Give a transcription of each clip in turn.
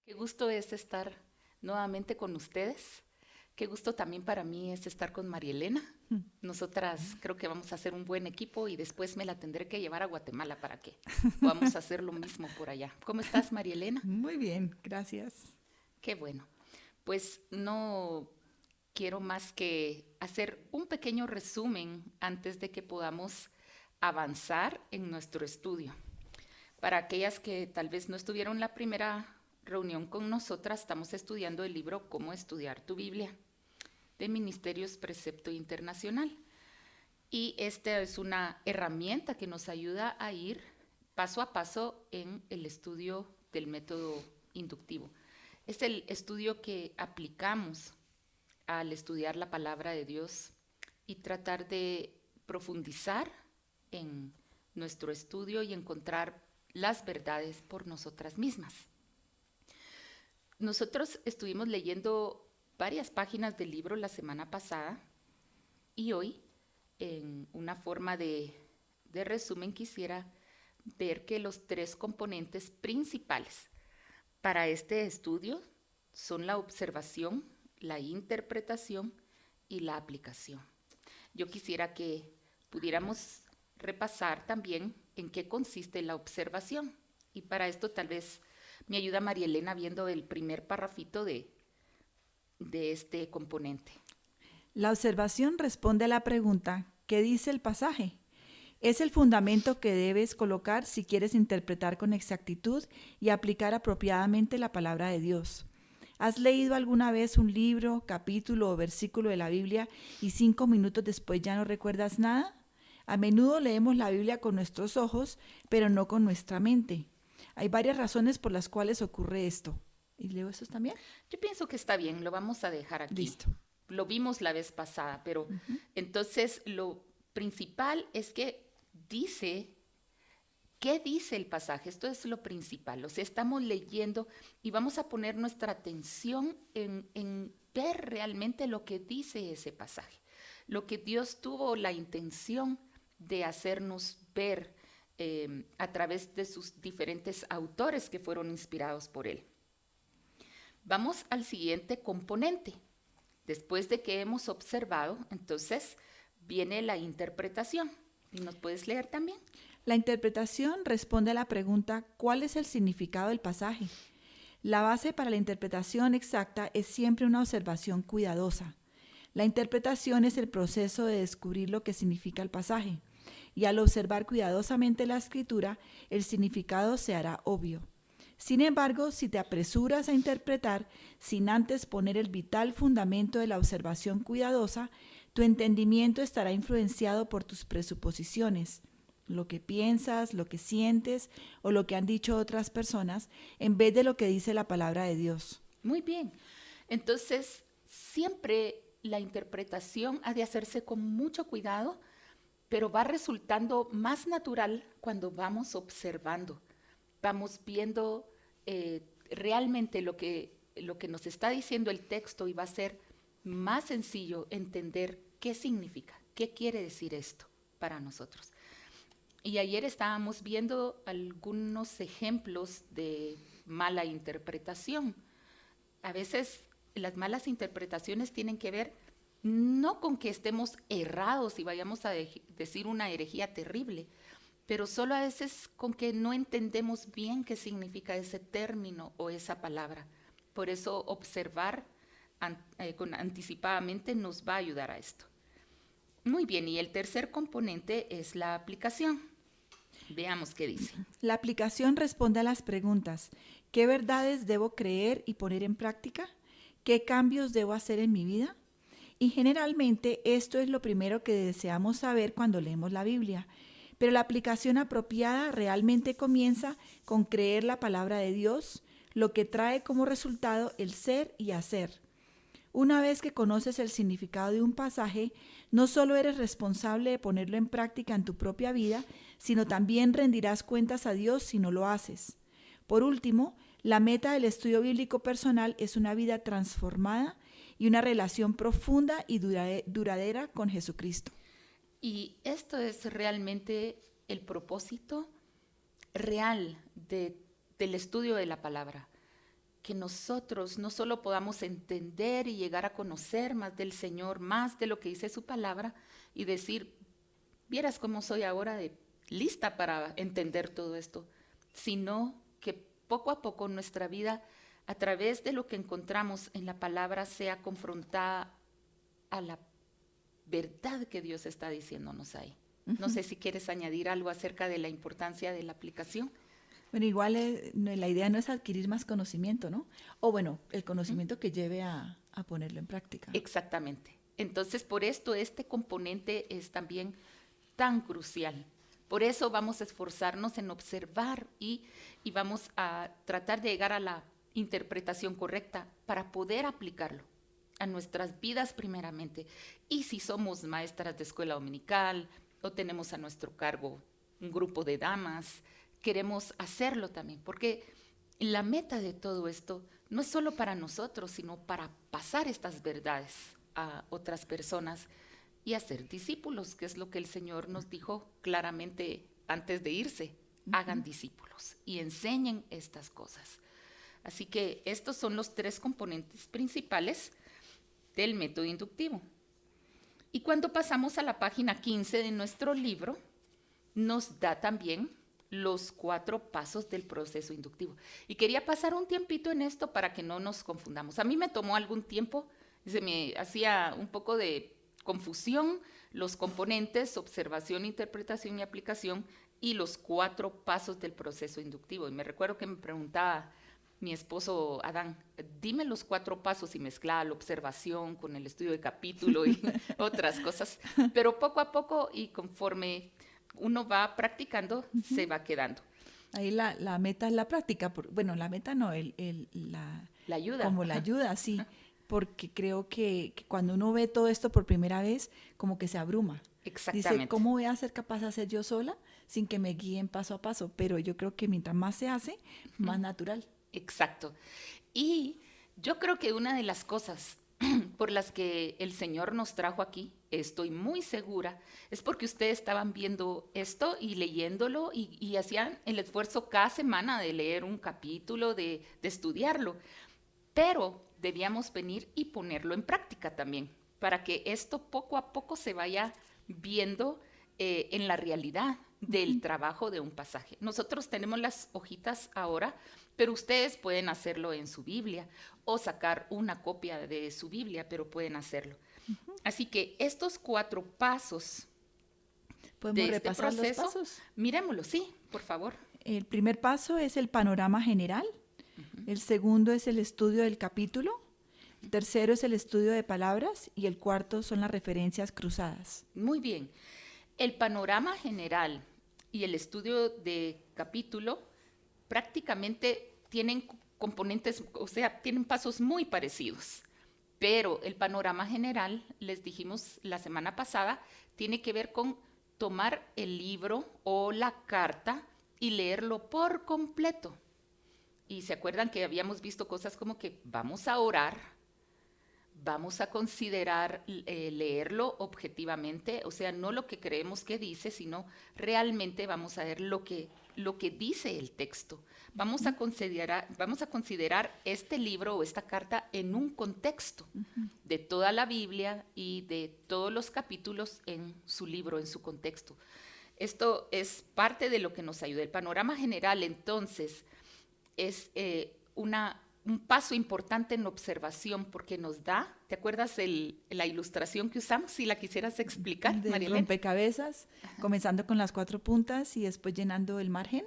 Qué gusto es estar nuevamente con ustedes. Qué gusto también para mí es estar con María Elena. Nosotras creo que vamos a hacer un buen equipo y después me la tendré que llevar a Guatemala para que podamos hacer lo mismo por allá. ¿Cómo estás, María Elena? Muy bien, gracias. Qué bueno. Pues no quiero más que hacer un pequeño resumen antes de que podamos avanzar en nuestro estudio. Para aquellas que tal vez no estuvieron la primera reunión con nosotras, estamos estudiando el libro Cómo estudiar tu Biblia de Ministerios Precepto Internacional. Y esta es una herramienta que nos ayuda a ir paso a paso en el estudio del método inductivo. Es el estudio que aplicamos al estudiar la palabra de Dios y tratar de profundizar en nuestro estudio y encontrar las verdades por nosotras mismas. Nosotros estuvimos leyendo varias páginas del libro la semana pasada y hoy, en una forma de resumen, quisiera ver que los tres componentes principales para este estudio son la observación, la interpretación y la aplicación. Yo quisiera que pudiéramos repasar también en qué consiste la observación. Y para esto tal vez me ayuda María Elena viendo el primer parrafito de este componente. La observación responde a la pregunta, ¿qué dice el pasaje? Es el fundamento que debes colocar si quieres interpretar con exactitud y aplicar apropiadamente la palabra de Dios. ¿Has leído alguna vez un libro, capítulo o versículo de la Biblia y 5 minutos después ya no recuerdas nada? A menudo leemos la Biblia con nuestros ojos, pero no con nuestra mente. Hay varias razones por las cuales ocurre esto. ¿Y leo estos también? Yo pienso que está bien, lo vamos a dejar aquí. Listo. Lo vimos la vez pasada, pero entonces lo principal es que dice, ¿qué dice el pasaje? Esto es lo principal. O sea, estamos leyendo y vamos a poner nuestra atención en ver realmente lo que dice ese pasaje. Lo que Dios tuvo la intención de hacernos ver a través de sus diferentes autores que fueron inspirados por él. Vamos al siguiente componente. Después de que hemos observado, entonces viene la interpretación. ¿Y nos puedes leer también? La interpretación responde a la pregunta ¿cuál es el significado del pasaje? La base para la interpretación exacta es siempre una observación cuidadosa. La interpretación es el proceso de descubrir lo que significa el pasaje, y al observar cuidadosamente la escritura, el significado se hará obvio. Sin embargo, si te apresuras a interpretar sin antes poner el vital fundamento de la observación cuidadosa, tu entendimiento estará influenciado por tus presuposiciones, lo que piensas, lo que sientes o lo que han dicho otras personas, en vez de lo que dice la palabra de Dios. Muy bien. Entonces, siempre la interpretación ha de hacerse con mucho cuidado, pero va resultando más natural cuando vamos observando, vamos viendo realmente lo que nos está diciendo el texto y va a ser más sencillo entender qué significa, qué quiere decir esto para nosotros. Y ayer estábamos viendo algunos ejemplos de mala interpretación. A veces las malas interpretaciones tienen que ver no con que estemos errados y vayamos a decir una herejía terrible, pero solo a veces con que no entendemos bien qué significa ese término o esa palabra. Por eso observar anticipadamente nos va a ayudar a esto. Muy bien, y el tercer componente es la aplicación. Veamos qué dice. La aplicación responde a las preguntas: ¿qué verdades debo creer y poner en práctica? ¿Qué cambios debo hacer en mi vida? Y generalmente esto es lo primero que deseamos saber cuando leemos la Biblia. Pero la aplicación apropiada realmente comienza con creer la palabra de Dios, lo que trae como resultado el ser y hacer. Una vez que conoces el significado de un pasaje, no solo eres responsable de ponerlo en práctica en tu propia vida, sino también rendirás cuentas a Dios si no lo haces. Por último, la meta del estudio bíblico personal es una vida transformada y una relación profunda y duradera con Jesucristo. Y esto es realmente el propósito real del estudio de la palabra. que nosotros no solo podamos entender y llegar a conocer más del Señor, más de lo que dice su palabra, y decir, vieras cómo soy ahora de lista para entender todo esto, sino que poco a poco nuestra vida, a través de lo que encontramos en la palabra, sea confrontada a la verdad que Dios está diciéndonos ahí. No sé si quieres añadir algo acerca de la importancia de la aplicación. Bueno, igual la idea no es adquirir más conocimiento, ¿no? O bueno, el conocimiento que lleve a ponerlo en práctica. Exactamente. Entonces, por esto este componente es también tan crucial. Por eso vamos a esforzarnos en observar y vamos a tratar de llegar a la interpretación correcta para poder aplicarlo a nuestras vidas primeramente. Y si somos maestras de escuela dominical o tenemos a nuestro cargo un grupo de damas, queremos hacerlo también, porque la meta de todo esto no es solo para nosotros, sino para pasar estas verdades a otras personas y hacer discípulos, que es lo que el Señor nos dijo claramente antes de irse. Hagan discípulos y enseñen estas cosas. Así que estos son los 3 componentes principales del método inductivo. Y cuando pasamos a la página 15 de nuestro libro, nos da también los 4 pasos del proceso inductivo. Y quería pasar un tiempito en esto para que no nos confundamos. A mí me tomó algún tiempo, se me hacía un poco de confusión los componentes, observación, interpretación y aplicación, y los 4 pasos del proceso inductivo. Y me recuerdo que me preguntaba mi esposo Adán, dime los 4 pasos, y mezclaba la observación con el estudio de capítulo y otras cosas. Pero poco a poco y conforme uno va practicando, se va quedando. Ahí la meta es la práctica. Bueno, la meta no, la ayuda. Como la ayuda, sí. Porque creo que cuando uno ve todo esto por primera vez, como que se abruma. Exactamente. Dice, ¿cómo voy a ser capaz de hacer yo sola sin que me guíen paso a paso? Pero yo creo que mientras más se hace, más natural. Exacto. Y yo creo que una de las cosas por las que el Señor nos trajo aquí, estoy muy segura, es porque ustedes estaban viendo esto y leyéndolo y hacían el esfuerzo cada semana de leer un capítulo, de estudiarlo. Pero debíamos venir y ponerlo en práctica también, para que esto poco a poco se vaya viendo en la realidad del trabajo de un pasaje. Nosotros tenemos las hojitas ahora, pero ustedes pueden hacerlo en su Biblia o sacar una copia de su Biblia, pero pueden hacerlo. Así que estos 4 pasos ¿Podemos repasar los pasos? Miremoslo, sí, por favor. El primer paso es el panorama general. El segundo es el estudio del capítulo. El tercero es el estudio de palabras y el cuarto son las referencias cruzadas. Muy bien. El panorama general y el estudio de capítulo prácticamente tienen componentes, o sea, tienen pasos muy parecidos. Pero el panorama general, les dijimos la semana pasada, tiene que ver con tomar el libro o la carta y leerlo por completo. Y se acuerdan que habíamos visto cosas como que vamos a orar, vamos a considerar leerlo objetivamente, o sea, no lo que creemos que dice, sino realmente vamos a ver lo que dice el texto. Vamos a considerar este libro o esta carta en un contexto de toda la Biblia y de todos los capítulos en su libro, en su contexto. Esto es parte de lo que nos ayuda. El panorama general, entonces, es un paso importante en observación porque nos da, ¿te acuerdas la ilustración que usamos? Si la quisieras explicar, Del rompecabezas, comenzando con las 4 puntas y después llenando el margen.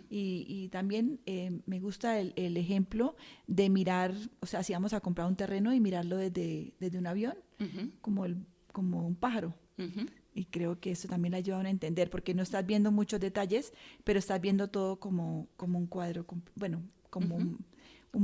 Y también me gusta el ejemplo de mirar, o sea, si vamos a comprar un terreno y mirarlo desde un avión, como un pájaro. Y creo que eso también le ayuda a uno a entender, porque no estás viendo muchos detalles, pero estás viendo todo como un cuadro, como un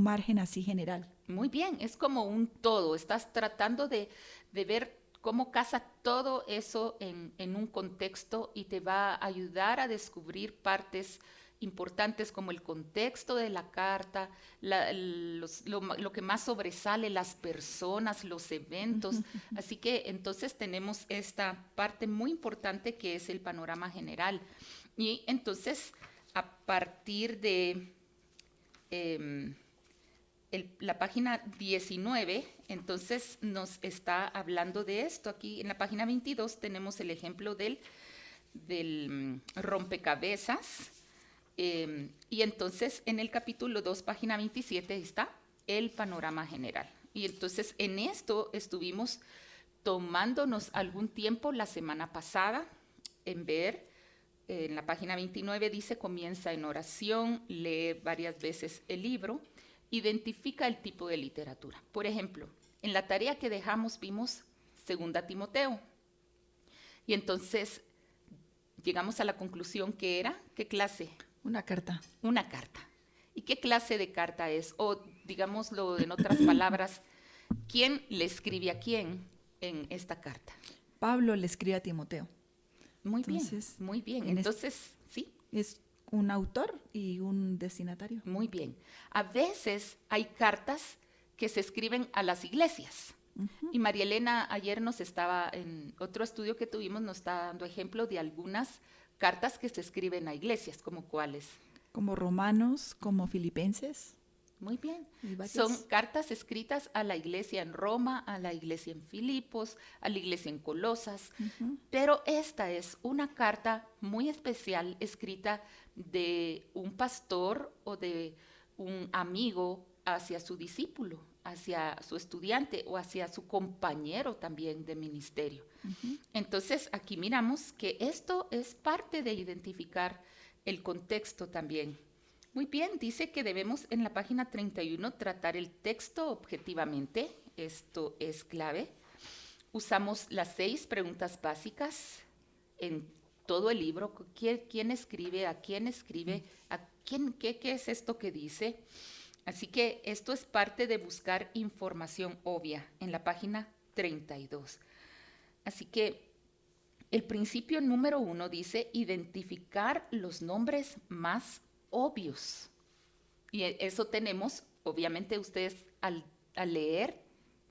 margen así general. Muy bien, es como un todo. Estás tratando de ver cómo casa todo eso en un contexto y te va a ayudar a descubrir partes importantes como el contexto de la carta, lo que más sobresale, las personas, los eventos. Así que entonces tenemos esta parte muy importante que es el panorama general. Y entonces a partir de la página 19, entonces nos está hablando de esto. Aquí en la página 22 tenemos el ejemplo del rompecabezas. Y entonces en el capítulo 2, página 27, está el panorama general. Y entonces en esto estuvimos tomándonos algún tiempo la semana pasada en ver, en la página 29 dice, comienza en oración, lee varias veces el libro, identifica el tipo de literatura. Por ejemplo, en la tarea que dejamos vimos 2 Timoteo. Y entonces llegamos a la conclusión que era, ¿qué clase? Una carta. Una carta. ¿Y qué clase de carta es? O digámoslo en otras palabras, ¿quién le escribe a quién en esta carta? Pablo le escribe a Timoteo. Muy Entonces, bien, muy bien. Entonces, sí. Es un autor y un destinatario. Muy bien. A veces hay cartas que se escriben a las iglesias. Y María Elena ayer en otro estudio que tuvimos, nos está dando ejemplo de algunas cartas que se escriben a iglesias, ¿como cuáles? Como Romanos, como Filipenses. Muy bien. Son cartas escritas a la iglesia en Roma, a la iglesia en Filipos, a la iglesia en Colosas, pero esta es una carta muy especial escrita de un pastor o de un amigo hacia su discípulo, hacia su estudiante o hacia su compañero también de ministerio. Entonces, aquí miramos que esto es parte de identificar el contexto también. Muy bien, dice que debemos en la página 31 tratar el texto objetivamente. Esto es clave. Usamos las 6 preguntas básicas en todo el libro. ¿Quién escribe? ¿A quién escribe? ¿A quién? ¿Qué es esto que dice? Así que esto es parte de buscar información obvia en la página 32. Así que el principio número 1 dice identificar los nombres más obvios. Y eso tenemos, obviamente ustedes al leer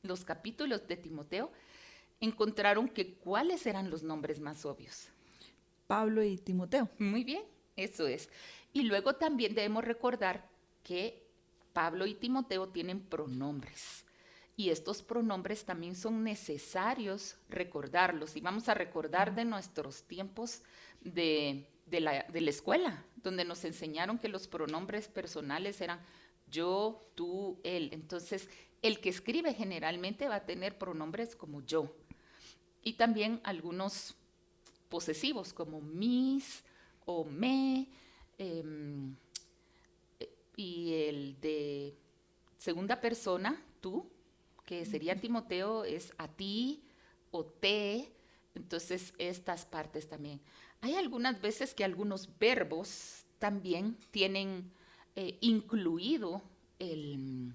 los capítulos de Timoteo, encontraron que cuáles eran los nombres más obvios. Pablo y Timoteo. Muy bien, eso es. Y luego también debemos recordar que Pablo y Timoteo tienen pronombres. Y estos pronombres también son necesarios recordarlos. Y vamos a recordar de nuestros tiempos de la escuela, donde nos enseñaron que los pronombres personales eran yo, tú, él. Entonces, el que escribe generalmente va a tener pronombres como yo. Y también algunos posesivos como mis o me. Y el de segunda persona, tú, que sería Timoteo, es a ti o te. Entonces, estas partes también. Hay algunas veces que algunos verbos también tienen incluido el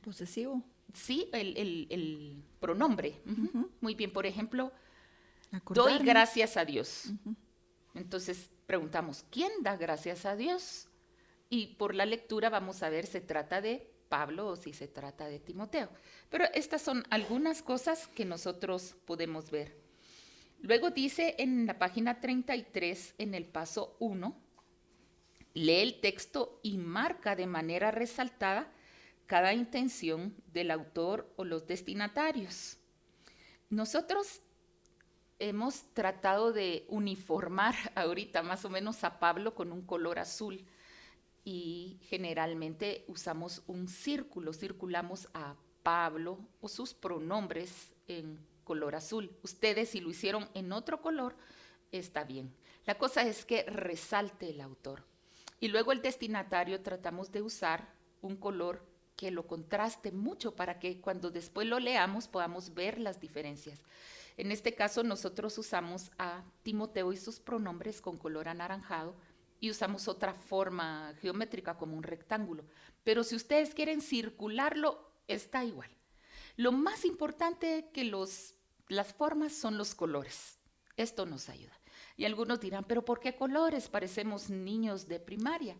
posesivo. Sí, el pronombre. Muy bien, por ejemplo, Acordarme. Doy gracias a Dios. Entonces, preguntamos, ¿quién da gracias a Dios? Y por la lectura vamos a ver si se trata de Pablo o si se trata de Timoteo. Pero estas son algunas cosas que nosotros podemos ver. Luego dice en la página 33, en el paso 1, lee el texto y marca de manera resaltada cada intención del autor o los destinatarios. Nosotros hemos tratado de uniformar ahorita más o menos a Pablo con un color azul y generalmente usamos un círculo, circulamos a Pablo o sus pronombres en color azul. Ustedes si lo hicieron en otro color, está bien. La cosa es que resalte el autor. Y luego el destinatario tratamos de usar un color que lo contraste mucho para que cuando después lo leamos podamos ver las diferencias. En este caso nosotros usamos a Timoteo y sus pronombres con color anaranjado y usamos otra forma geométrica como un rectángulo. Pero si ustedes quieren circularlo, está igual. Lo más importante que las formas son los colores. Esto nos ayuda. Y algunos dirán, ¿pero por qué colores? Parecemos niños de primaria.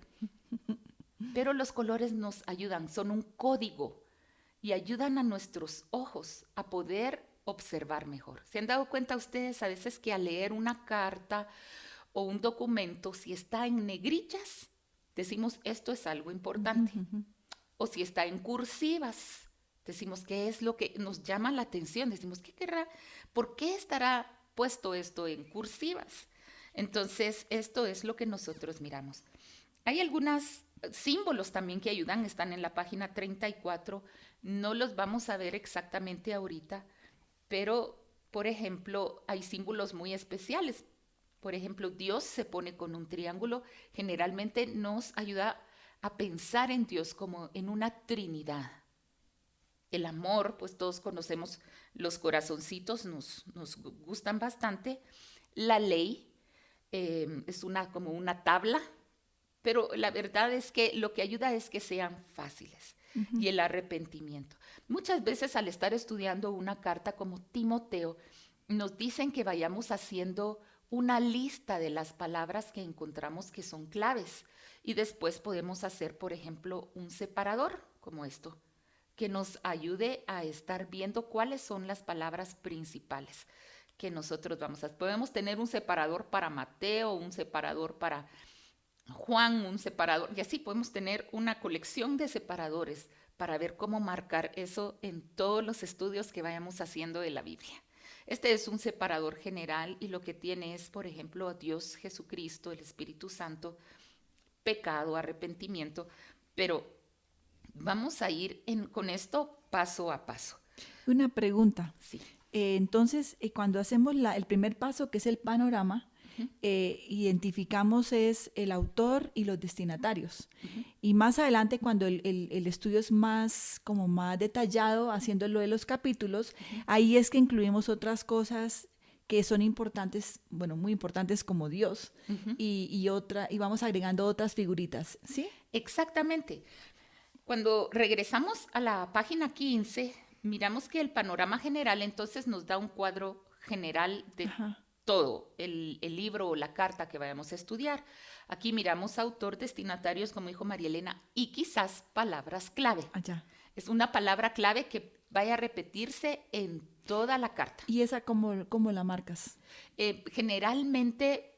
Pero los colores nos ayudan, son un código y ayudan a nuestros ojos a poder observar mejor. ¿Se han dado cuenta ustedes a veces que al leer una carta o un documento, si está en negrillas, decimos esto es algo importante? o si está en cursivas. Decimos, ¿qué es lo que nos llama la atención? Decimos, ¿qué querrá? ¿Por qué estará puesto esto en cursivas? Entonces, esto es lo que nosotros miramos. Hay algunos símbolos también que ayudan, están en la página 34. No los vamos a ver exactamente ahorita, pero, por ejemplo, hay símbolos muy especiales. Por ejemplo, Dios se pone con un triángulo. Generalmente nos ayuda a pensar en Dios como en una trinidad. El amor, pues todos conocemos los corazoncitos, nos gustan bastante. La ley es como una tabla, pero la verdad es que lo que ayuda es que sean fáciles. Uh-huh. Y el arrepentimiento. Muchas veces al estar estudiando una carta como Timoteo, nos dicen que vayamos haciendo una lista de las palabras que encontramos que son claves. Y después podemos hacer, por ejemplo, un separador como esto, que nos ayude a estar viendo cuáles son las palabras principales que nosotros vamos a... Podemos tener un separador para Mateo, un separador para Juan, un separador, y así podemos tener una colección de separadores para ver cómo marcar eso en todos los estudios que vayamos haciendo de la Biblia. Este es un separador general y lo que tiene es, por ejemplo, Dios, Jesucristo, el Espíritu Santo, pecado, arrepentimiento, pero vamos a ir con esto paso a paso. Una pregunta. Sí. Entonces, cuando hacemos el primer paso, que es el panorama, identificamos es el autor y los destinatarios. Uh-huh. Y más adelante, cuando el estudio es más detallado, haciéndolo de los capítulos, uh-huh, ahí es que incluimos otras cosas que son importantes, muy importantes como Dios, uh-huh, y vamos agregando otras figuritas, ¿sí? Exactamente. Cuando regresamos a la página 15, miramos que el panorama general entonces nos da un cuadro general de... Uh-huh. Todo, el libro o la carta que vayamos a estudiar. Aquí miramos autor, destinatarios, como dijo María Elena, y quizás palabras clave. Allá. Es una palabra clave que vaya a repetirse en toda la carta. ¿Y esa cómo la marcas? Generalmente,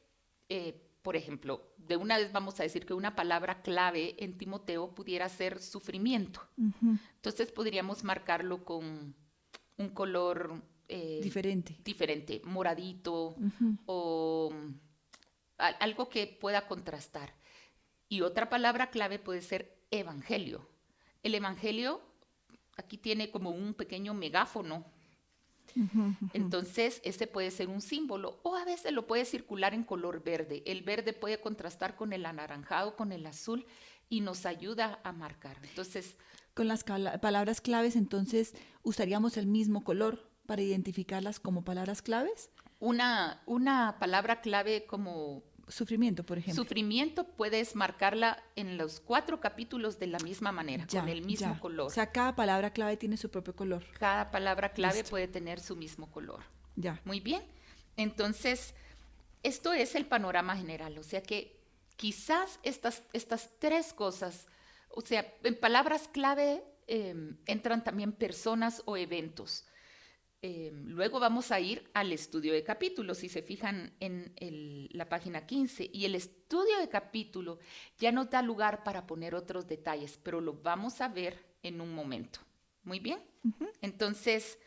por ejemplo, de una vez vamos a decir que una palabra clave en Timoteo pudiera ser sufrimiento. Uh-huh. Entonces podríamos marcarlo con un color... diferente, moradito, uh-huh, o algo que pueda contrastar. Y otra palabra clave puede ser evangelio. El evangelio aquí tiene como un pequeño megáfono. Uh-huh, uh-huh. Entonces, este puede ser un símbolo o a veces lo puede circular en color verde. El verde puede contrastar con el anaranjado, con el azul y nos ayuda a marcar. Entonces, con las palabras claves, entonces, usaríamos el mismo color para identificarlas como palabras claves. Una palabra clave como... Sufrimiento, por ejemplo. Sufrimiento puedes marcarla en los 4 capítulos de la misma manera, con el mismo color. O sea, cada palabra clave tiene su propio color. Cada palabra clave puede tener su mismo color. Ya. Muy bien. Entonces, esto es el panorama general. O sea que quizás estas 3 cosas, o sea, en palabras clave entran también personas o eventos. Luego vamos a ir al estudio de capítulos, si se fijan en la página 15, y el estudio de capítulo ya nos da lugar para poner otros detalles, pero lo vamos a ver en un momento. Muy bien. Uh-huh. Entonces,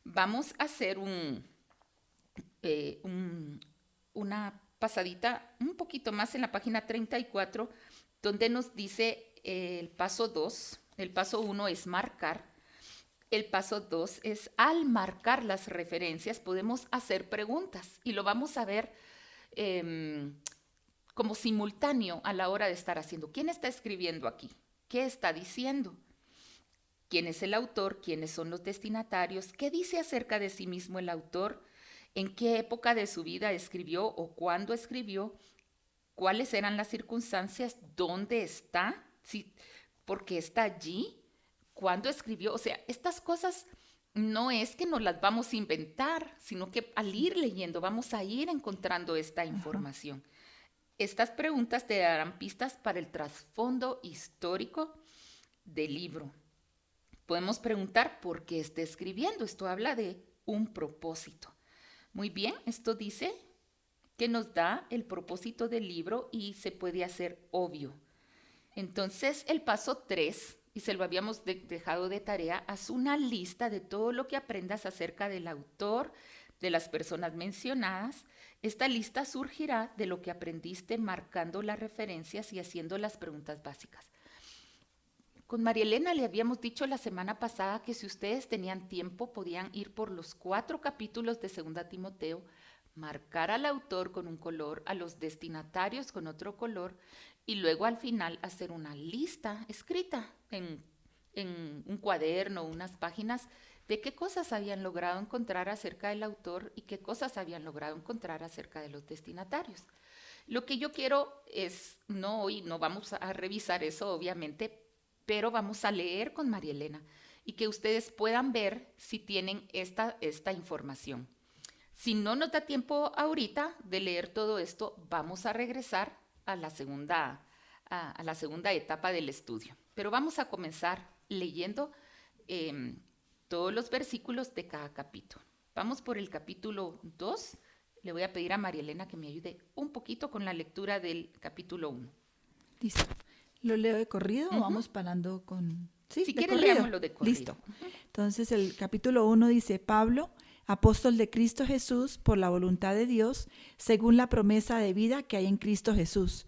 vamos a hacer una pasadita un poquito más en la página 34, donde nos dice el paso 2. El paso 1 es marcar. El paso 2 es, al marcar las referencias, podemos hacer preguntas y lo vamos a ver como simultáneo a la hora de estar haciendo. ¿Quién está escribiendo aquí? ¿Qué está diciendo? ¿Quién es el autor? ¿Quiénes son los destinatarios? ¿Qué dice acerca de sí mismo el autor? ¿En qué época de su vida escribió o cuándo escribió? ¿Cuáles eran las circunstancias? ¿Dónde está? ¿Sí? ¿Por qué está allí? ¿Cuándo escribió? O sea, estas cosas no es que nos las vamos a inventar, sino que al ir leyendo vamos a ir encontrando esta información. Ajá. Estas preguntas te darán pistas para el trasfondo histórico del libro. Podemos preguntar por qué está escribiendo. Esto habla de un propósito. Muy bien, esto dice que nos da el propósito del libro y se puede hacer obvio. Entonces, el paso 3 y se lo habíamos dejado de tarea, haz una lista de todo lo que aprendas acerca del autor, de las personas mencionadas. Esta lista surgirá de lo que aprendiste marcando las referencias y haciendo las preguntas básicas. Con María Elena le habíamos dicho la semana pasada que si ustedes tenían tiempo podían ir por los 4 capítulos de 2 Timoteo, marcar al autor con un color, a los destinatarios con otro color y luego al final hacer una lista escrita en un cuaderno, unas páginas, de qué cosas habían logrado encontrar acerca del autor y qué cosas habían logrado encontrar acerca de los destinatarios. Lo que yo quiero es, hoy no vamos a revisar eso obviamente, pero vamos a leer con María Elena y que ustedes puedan ver si tienen esta información. Si no nos da tiempo ahorita de leer todo esto, vamos a regresar a la segunda etapa del estudio. Pero vamos a comenzar leyendo todos los versículos de cada capítulo. Vamos por el capítulo 2. Le voy a pedir a María Elena que me ayude un poquito con la lectura del capítulo 1. Listo. ¿Lo leo de corrido o vamos parando con...? Sí, si quieren leámoslo de corrido. Listo. Entonces el capítulo 1 dice: Pablo, apóstol de Cristo Jesús, por la voluntad de Dios, según la promesa de vida que hay en Cristo Jesús.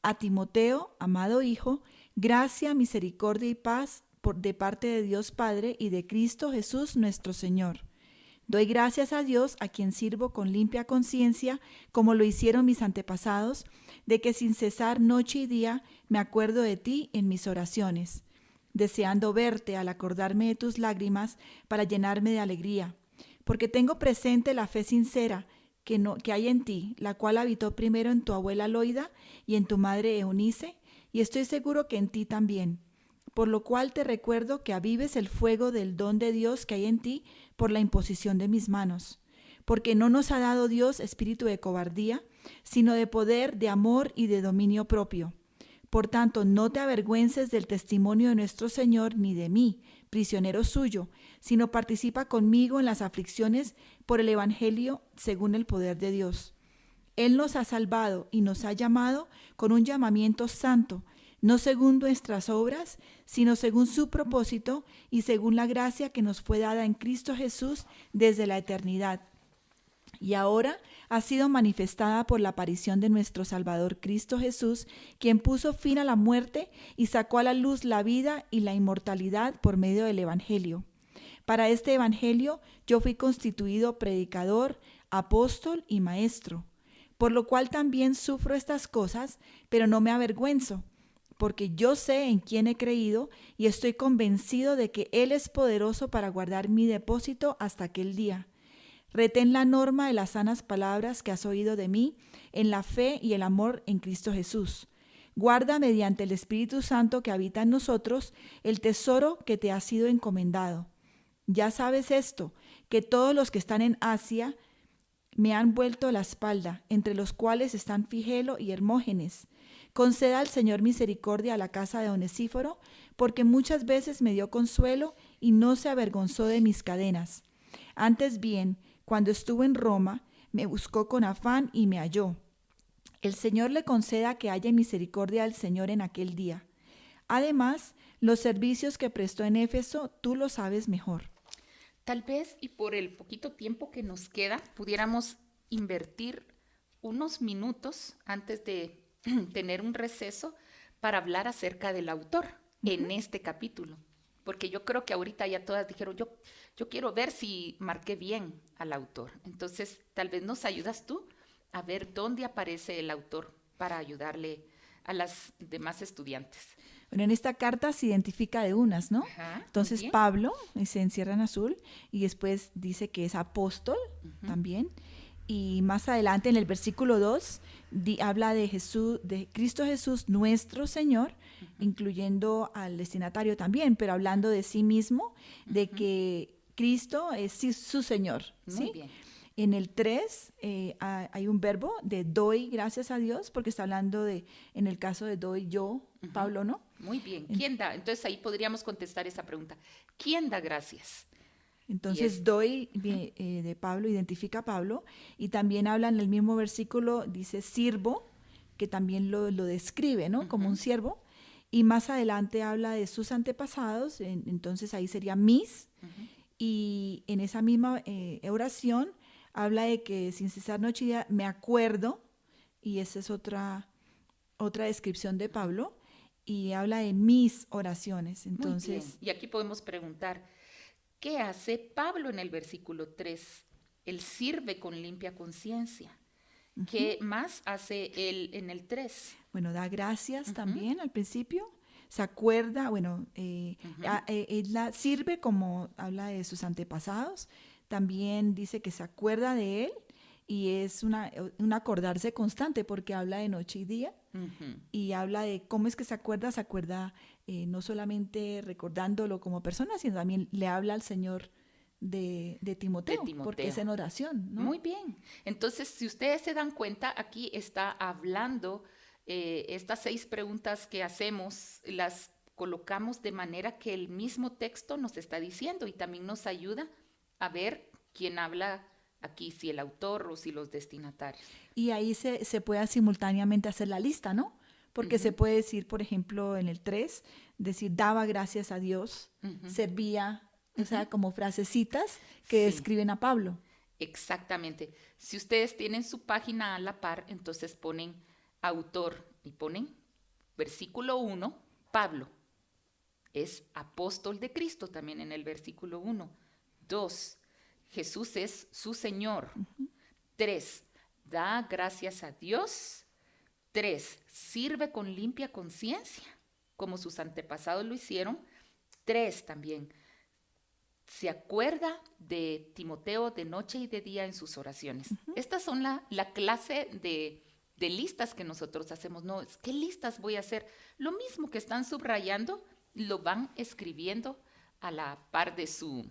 A Timoteo, amado hijo, gracia, misericordia y paz de parte de Dios Padre y de Cristo Jesús nuestro Señor. Doy gracias a Dios, a quien sirvo con limpia conciencia, como lo hicieron mis antepasados, de que sin cesar noche y día me acuerdo de ti en mis oraciones, deseando verte al acordarme de tus lágrimas para llenarme de alegría, porque tengo presente la fe sincera que hay en ti, la cual habitó primero en tu abuela Loida y en tu madre Eunice, y estoy seguro que en ti también. Por lo cual te recuerdo que avives el fuego del don de Dios que hay en ti por la imposición de mis manos. Porque no nos ha dado Dios espíritu de cobardía, sino de poder, de amor y de dominio propio. Por tanto, no te avergüences del testimonio de nuestro Señor ni de mí, prisionero suyo, sino participa conmigo en las aflicciones por el Evangelio según el poder de Dios. Él nos ha salvado y nos ha llamado con un llamamiento santo, no según nuestras obras, sino según su propósito y según la gracia que nos fue dada en Cristo Jesús desde la eternidad. Y ahora ha sido manifestada por la aparición de nuestro Salvador Cristo Jesús, quien puso fin a la muerte y sacó a la luz la vida y la inmortalidad por medio del Evangelio. Para este Evangelio yo fui constituido predicador, apóstol y maestro, por lo cual también sufro estas cosas, pero no me avergüenzo, porque yo sé en quién he creído y estoy convencido de que Él es poderoso para guardar mi depósito hasta aquel día. Retén la norma de las sanas palabras que has oído de mí en la fe y el amor en Cristo Jesús. Guarda mediante el Espíritu Santo que habita en nosotros el tesoro que te ha sido encomendado. Ya sabes esto, que todos los que están en Asia me han vuelto la espalda, entre los cuales están Figelo y Hermógenes. Conceda al Señor misericordia a la casa de Onesíforo, porque muchas veces me dio consuelo y no se avergonzó de mis cadenas. Antes bien, cuando estuve en Roma, me buscó con afán y me halló. El Señor le conceda que haya misericordia al Señor en aquel día. Además, los servicios que prestó en Éfeso, tú lo sabes mejor. Tal vez, y por el poquito tiempo que nos queda, pudiéramos invertir unos minutos antes de tener un receso para hablar acerca del autor en este capítulo. Porque yo creo que ahorita ya todas dijeron, yo quiero ver si marqué bien al autor. Entonces, tal vez nos ayudas tú a ver dónde aparece el autor para ayudarle a las demás estudiantes. Bueno, en esta carta se identifica de unas, ¿no? Ajá, entonces Pablo se encierra en azul y después dice que es apóstol también. Y más adelante en el versículo 2 habla de Jesús, de Cristo Jesús nuestro Señor, incluyendo al destinatario también, pero hablando de sí mismo, de que Cristo es su Señor. ¿sí? Muy bien. En el 3 hay un verbo de doy gracias a Dios, porque está hablando de, en el caso de doy yo, Pablo, ¿no? Muy bien. ¿Quién da? Entonces ahí podríamos contestar esa pregunta. ¿Quién da gracias? Entonces doy de Pablo, identifica a Pablo, y también habla en el mismo versículo, dice sirvo, que también lo describe, ¿no? Como un siervo, y más adelante habla de sus antepasados, entonces ahí sería mis, y en esa misma oración habla de que sin cesar noche y día me acuerdo, y esa es otra descripción de Pablo, y habla de mis oraciones. Muy bien. Entonces, Y aquí podemos preguntar, ¿qué hace Pablo en el versículo 3? Él sirve con limpia conciencia. ¿Qué más hace él en el 3? bueno, da gracias también al principio, se acuerda, bueno, él sirve como habla de sus antepasados, también dice que se acuerda de él y es un acordarse constante porque habla de noche y día y habla de cómo es que se acuerda no solamente recordándolo como persona, sino también le habla al Señor de Timoteo, porque es en oración, ¿no? Muy bien. Entonces, si ustedes se dan cuenta, aquí está hablando, estas 6 preguntas que hacemos, las colocamos de manera que el mismo texto nos está diciendo y también nos ayuda a ver quién habla aquí, si el autor o si los destinatarios. Y ahí se puede simultáneamente hacer la lista, ¿no? Porque se puede decir, por ejemplo, en el 3, decir, daba gracias a Dios, servía, o sea, como frasecitas que describen a Pablo. Exactamente. Si ustedes tienen su página a la par, entonces ponen autor y ponen versículo 1, Pablo. Es apóstol de Cristo también en el versículo 1. 2, Jesús es su Señor. 3, da gracias a Dios. 3, sirve con limpia conciencia, como sus antepasados lo hicieron. 3 también, se acuerda de Timoteo de noche y de día en sus oraciones. Estas son la clase de listas que nosotros hacemos. No, ¿qué listas voy a hacer? Lo mismo que están subrayando, lo van escribiendo a la par de sus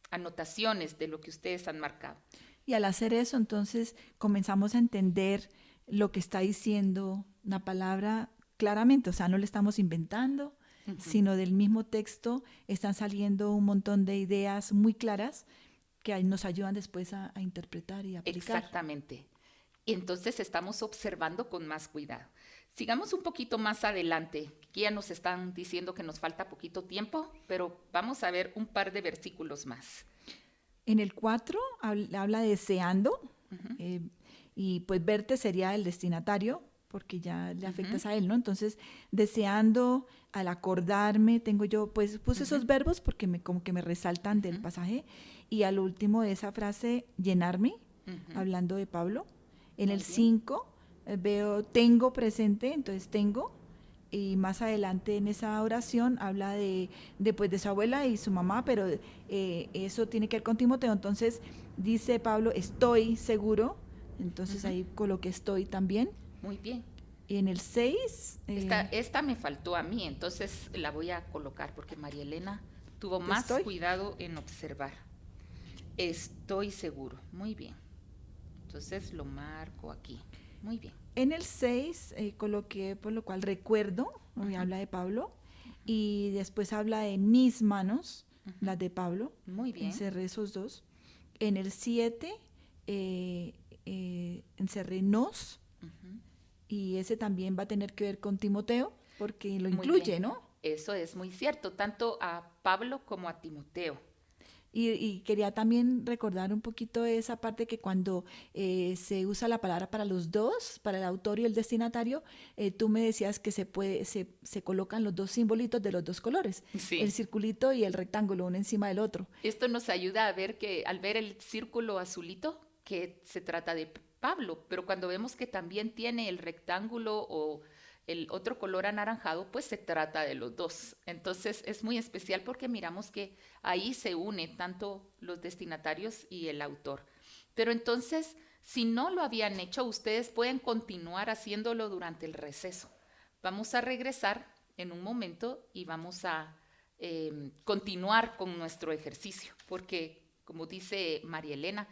anotaciones, de lo que ustedes han marcado. Y al hacer eso, entonces comenzamos a entender lo que está diciendo la palabra claramente, o sea, no le estamos inventando, sino del mismo texto están saliendo un montón de ideas muy claras que nos ayudan después a interpretar y aplicar. Exactamente. Y entonces estamos observando con más cuidado. Sigamos un poquito más adelante, que ya nos están diciendo que nos falta poquito tiempo, pero vamos a ver un par de versículos más. En el 4 habla de deseando, y pues verte sería el destinatario, porque ya le afectas a él, ¿no? Entonces, deseando, al acordarme, tengo yo, pues puse esos verbos porque como que me resaltan del pasaje, y al último de esa frase, llenarme, hablando de Pablo. En el 5 veo tengo presente, entonces tengo, y más adelante en esa oración habla de su abuela y su mamá, pero eso tiene que ver con Timoteo. Entonces dice Pablo, estoy seguro, entonces ahí coloqué estoy también. Muy bien. Y en el 6... Esta me faltó a mí, entonces la voy a colocar porque María Elena tuvo más cuidado en observar. Estoy seguro. Muy bien. Entonces lo marco aquí. Muy bien. En el 6 coloqué por lo cual recuerdo, habla de Pablo, y después habla de mis manos, las de Pablo. Muy bien. Encerré esos dos. En el 7 encerré nos, y ese también va a tener que ver con Timoteo, porque lo incluye, ¿no? Eso es muy cierto, tanto a Pablo como a Timoteo. Y quería también recordar un poquito esa parte que cuando se usa la palabra para los dos, para el autor y el destinatario, tú me decías que se colocan los dos simbolitos de los dos colores, el circulito y el rectángulo, uno encima del otro. Esto nos ayuda a ver que al ver el círculo azulito, que se trata de Pablo, pero cuando vemos que también tiene el rectángulo o el otro color anaranjado, pues se trata de los dos. Entonces es muy especial porque miramos que ahí se une tanto los destinatarios y el autor. Pero entonces, si no lo habían hecho, ustedes pueden continuar haciéndolo durante el receso. Vamos a regresar en un momento y vamos a continuar con nuestro ejercicio, porque como dice María Elena,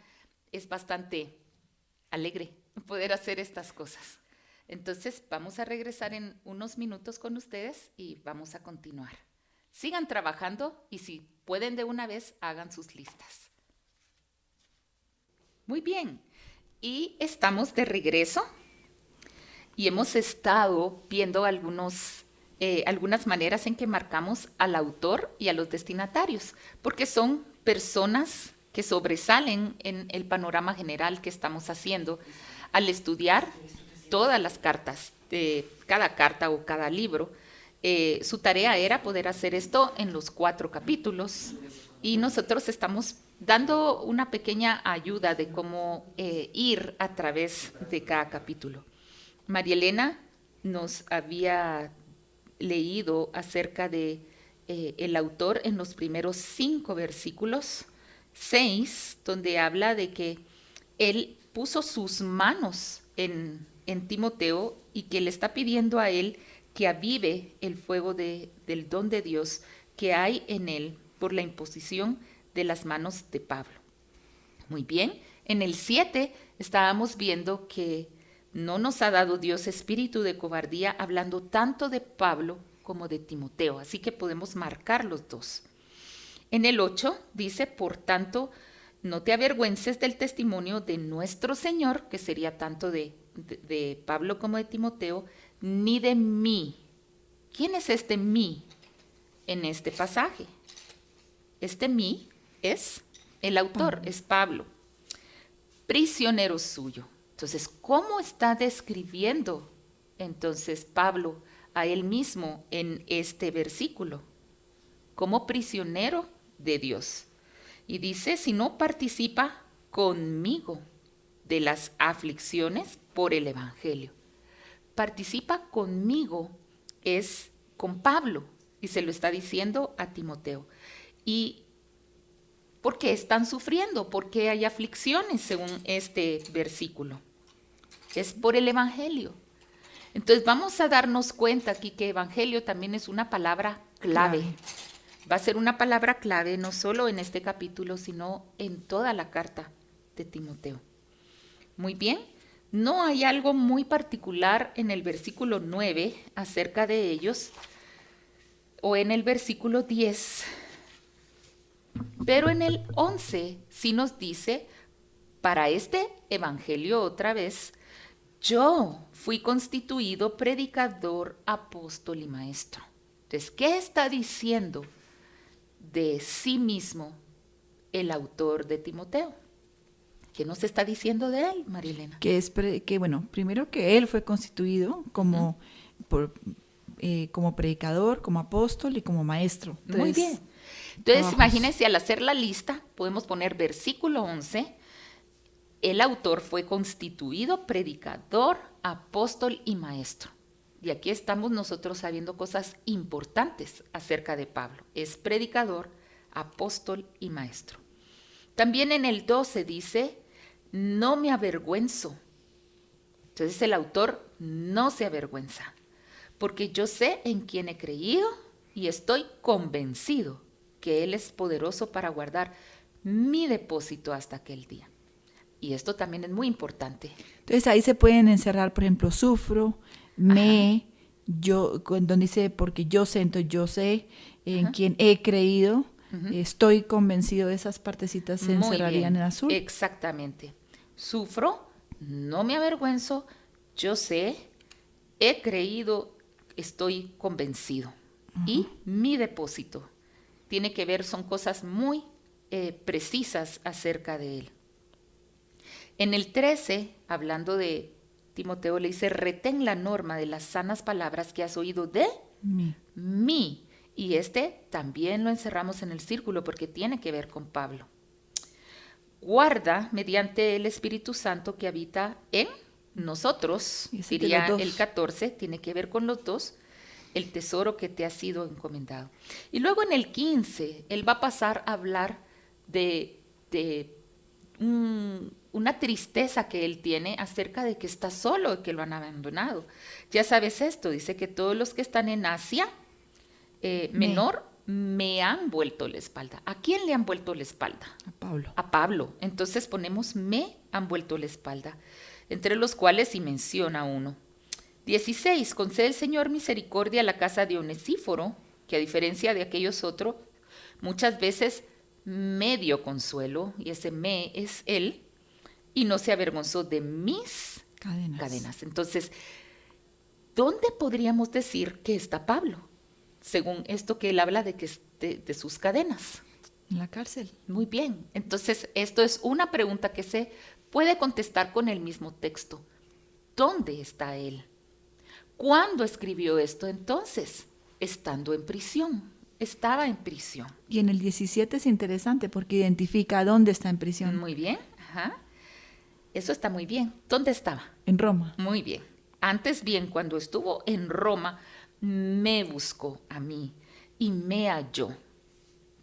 es bastante alegre poder hacer estas cosas. Entonces vamos a regresar en unos minutos con ustedes y vamos a continuar. Sigan trabajando y si pueden de una vez, hagan sus listas. Muy bien, y estamos de regreso. y hemos estado viendo algunas maneras en que marcamos al autor y a los destinatarios, porque son personas que sobresalen en el panorama general que estamos haciendo al estudiar todas las cartas, cada carta o cada libro. Su tarea era poder hacer esto en los 4 capítulos y nosotros estamos dando una pequeña ayuda de cómo ir a través de cada capítulo. María Elena nos había leído acerca de el autor en los primeros 5 versículos, 6, donde habla de que él puso sus manos en Timoteo y que le está pidiendo a él que avive el fuego del don de Dios que hay en él por la imposición de las manos de Pablo. Muy bien, en el 7 estábamos viendo que no nos ha dado Dios espíritu de cobardía, hablando tanto de Pablo como de Timoteo, así que podemos marcar los dos. En el 8 dice, por tanto, no te avergüences del testimonio de nuestro Señor, que sería tanto de Pablo como de Timoteo, ni de mí. ¿Quién es este mí en este pasaje? Este mí es el autor, es Pablo, prisionero suyo. Entonces, ¿cómo está describiendo entonces Pablo a él mismo en este versículo? Como prisionero de Dios. Y dice, si no participa conmigo de las aflicciones por el Evangelio. Participa conmigo es con Pablo y se lo está diciendo a Timoteo. ¿Y por qué están sufriendo? ¿Por qué hay aflicciones según este versículo? Es por el Evangelio. Entonces vamos a darnos cuenta aquí que Evangelio también es una palabra clave. Va a ser una palabra clave no solo en este capítulo, sino en toda la carta de Timoteo. Muy bien, no hay algo muy particular en el versículo 9 acerca de ellos, o en el versículo 10, pero en el 11 sí nos dice, para este evangelio otra vez, yo fui constituido predicador, apóstol y maestro. Entonces, ¿qué está diciendo de sí mismo el autor de Timoteo? ¿Qué nos está diciendo de él, Marilena? Primero que él fue constituido como, como predicador, como apóstol y como maestro. Entonces, muy bien. Entonces, imagínense, al hacer la lista, podemos poner versículo 11, el autor fue constituido predicador, apóstol y maestro. Y aquí estamos nosotros sabiendo cosas importantes acerca de Pablo. Es predicador, apóstol y maestro. También en el 12 dice, no me avergüenzo. Entonces el autor no se avergüenza, porque yo sé en quién he creído y estoy convencido que Él es poderoso para guardar mi depósito hasta aquel día. Y esto también es muy importante. Entonces ahí se pueden encerrar, por ejemplo, sufro, yo, donde dice, porque yo sé, entonces yo sé en quién he creído, estoy convencido, de esas partecitas se encerrarían en azul. Exactamente. Sufro, no me avergüenzo, yo sé, he creído, estoy convencido. Y mi depósito tiene que ver, son cosas muy precisas acerca de él. En el 13, hablando de Timoteo, le dice, retén la norma de las sanas palabras que has oído de mí. Y este también lo encerramos en el círculo porque tiene que ver con Pablo. Guarda mediante el Espíritu Santo que habita en nosotros, diría el 14, tiene que ver con los dos, el tesoro que te ha sido encomendado. Y luego en el 15, él va a pasar a hablar de una tristeza que él tiene acerca de que está solo, que lo han abandonado. Ya sabes esto, dice que todos los que están en Asia Menor me han vuelto la espalda. ¿A quién le han vuelto la espalda? A Pablo. A Pablo. Entonces ponemos me han vuelto la espalda, entre los cuales sí menciona uno. 16. Concede el Señor misericordia a la casa de Onesíforo, que a diferencia de aquellos otros, muchas veces me dio consuelo, y ese me es él, y no se avergonzó de mis cadenas. Entonces, ¿dónde podríamos decir que está Pablo? Según esto que él habla de que de sus cadenas. En la cárcel. Muy bien. Entonces, esto es una pregunta que se puede contestar con el mismo texto. ¿Dónde está él? ¿Cuándo escribió esto entonces? Estando en prisión. Estaba en prisión. Y en el 17 es interesante porque identifica dónde está en prisión. Muy bien. Ajá. Eso está muy bien. ¿Dónde estaba? En Roma. Muy bien. Antes bien, cuando estuvo en Roma, me buscó a mí y me halló.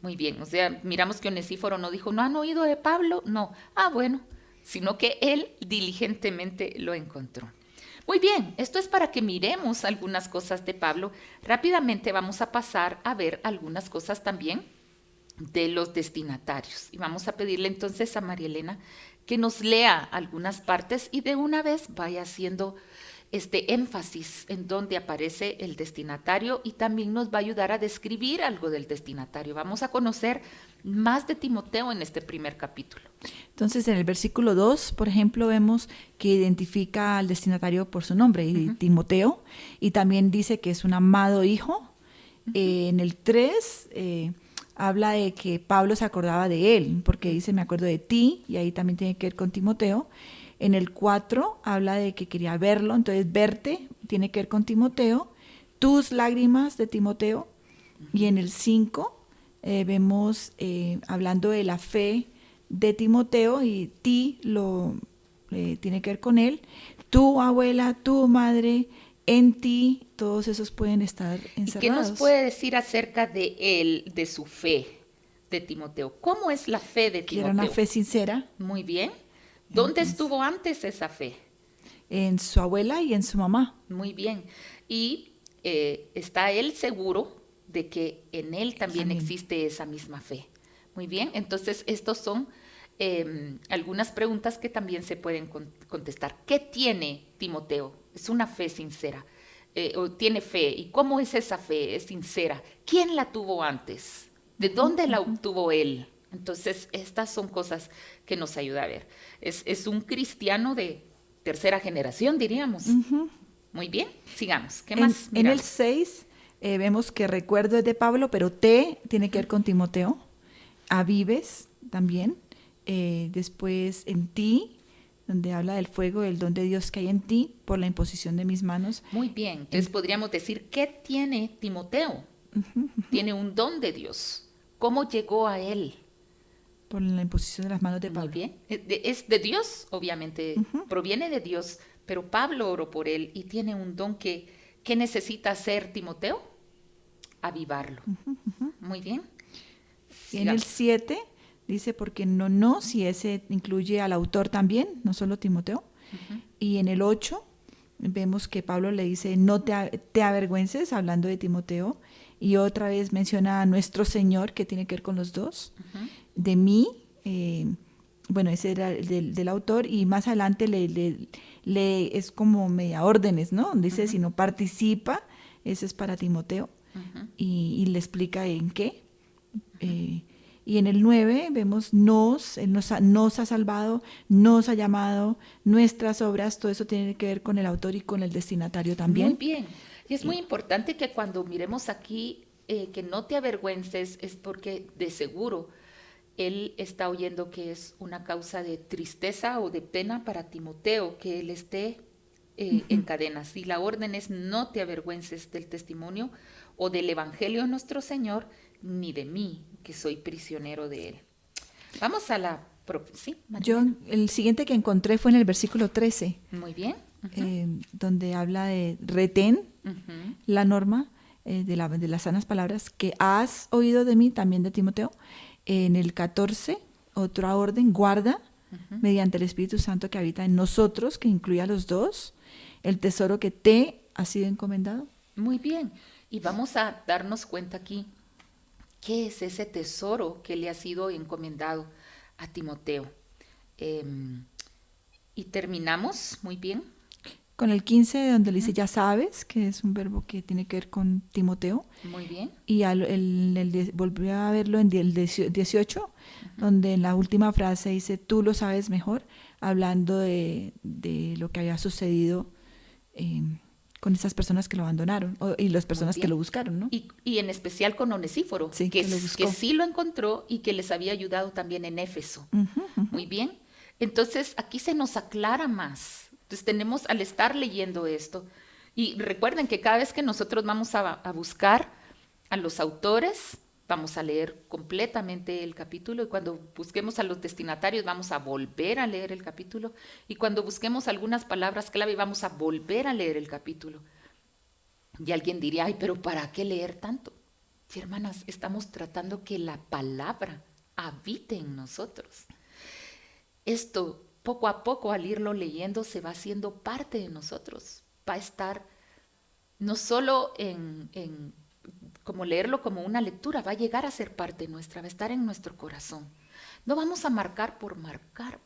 Muy bien, o sea, miramos que Onesíforo no dijo, ¿no han oído de Pablo? No. Ah, bueno, sino que él diligentemente lo encontró. Muy bien, esto es para que miremos algunas cosas de Pablo. Rápidamente vamos a pasar a ver algunas cosas también de los destinatarios. Y vamos a pedirle entonces a María Elena que nos lea algunas partes y de una vez vaya haciendo este énfasis en donde aparece el destinatario y también nos va a ayudar a describir algo del destinatario. Vamos a conocer más de Timoteo en este primer capítulo. Entonces, en el versículo 2, por ejemplo, vemos que identifica al destinatario por su nombre, Timoteo, y también dice que es un amado hijo. En el 3 habla de que Pablo se acordaba de él, porque dice, me acuerdo de ti, y ahí también tiene que ver con Timoteo. En el 4 habla de que quería verlo, entonces verte tiene que ver con Timoteo, tus lágrimas de Timoteo. Y en el 5 vemos hablando de la fe de Timoteo y ti lo tiene que ver con él, tu abuela, tu madre, en ti, todos esos pueden estar encerrados. ¿Y qué nos puede decir acerca de él, de su fe de Timoteo? ¿Cómo es la fe de Timoteo? Que era una fe sincera. Muy bien. ¿Dónde estuvo antes esa fe? En su abuela y en su mamá. Muy bien. Y está él seguro de que en él también existe esa misma fe. Muy bien. Entonces, estos son algunas preguntas que también se pueden contestar. ¿Qué tiene Timoteo? Es una fe sincera. O tiene fe. ¿Y cómo es esa fe? Es sincera. ¿Quién la tuvo antes? ¿De dónde la obtuvo él? Entonces, estas son cosas que nos ayuda a ver. Es un cristiano de tercera generación, diríamos. Muy bien, sigamos. ¿Qué más? En el 6 vemos que recuerdo es de Pablo, pero tiene que ver con Timoteo. Avives también. Después en ti, donde habla del fuego, del don de Dios que hay en ti, por la imposición de mis manos. Muy bien, entonces podríamos decir, ¿qué tiene Timoteo? Tiene un don de Dios. ¿Cómo llegó a él? Por la imposición de las manos de Pablo. Muy bien. Es de Dios, obviamente, proviene de Dios, pero Pablo oró por él y tiene un don que necesita hacer Timoteo, avivarlo. Muy bien. Y en el 7 dice, porque no, si ese incluye al autor también, no solo Timoteo. Y en el 8 vemos que Pablo le dice, no te avergüences, hablando de Timoteo, y otra vez menciona a nuestro Señor, que tiene que ver con los dos. De mí, bueno, ese era el del autor, y más adelante le es como media órdenes, ¿no? Dice, si no participa, ese es para Timoteo, y le explica en qué. Y en el 9 vemos él nos ha salvado, nos ha llamado, nuestras obras, todo eso tiene que ver con el autor y con el destinatario también. Muy bien. Y es muy importante que cuando miremos aquí, que no te avergüences, es porque de seguro él está oyendo que es una causa de tristeza o de pena para Timoteo, que él esté en cadenas. Y la orden es, no te avergüences del testimonio o del evangelio de nuestro Señor, ni de mí, que soy prisionero de él. Vamos a la... ¿Sí, Yo, el siguiente que encontré fue en el versículo 13. Muy bien. Donde habla de retén la norma de las sanas palabras que has oído de mí, también de Timoteo. En el 14, otra orden, guarda mediante el Espíritu Santo que habita en nosotros, que incluye a los dos, el tesoro que te ha sido encomendado. Muy bien. Y vamos a darnos cuenta aquí, ¿qué es ese tesoro que le ha sido encomendado a Timoteo? Y terminamos, muy bien. Con el 15, donde le dice ya sabes, que es un verbo que tiene que ver con Timoteo. Muy bien. Y volvió a verlo en el 18, donde en la última frase dice tú lo sabes mejor, hablando de lo que había sucedido con esas personas que lo abandonaron y las personas que lo buscaron, ¿no? Y en especial con Onesíforo, Sí, que lo buscó. que sí lo encontró y que les había ayudado también en Éfeso. Muy bien. Entonces, aquí se nos aclara más. Entonces, tenemos, al estar leyendo esto, y recuerden que cada vez que nosotros vamos a buscar a los autores, vamos a leer completamente el capítulo, y cuando busquemos a los destinatarios vamos a volver a leer el capítulo, y cuando busquemos algunas palabras clave vamos a volver a leer el capítulo. Y alguien diría, ay, pero ¿para qué leer tanto? Sí, hermanas, estamos tratando que la palabra habite en nosotros. Esto, poco a poco, al irlo leyendo, se va haciendo parte de nosotros. Va a estar no solo como leerlo como una lectura, va a llegar a ser parte nuestra, va a estar en nuestro corazón. No vamos a marcar por marcar,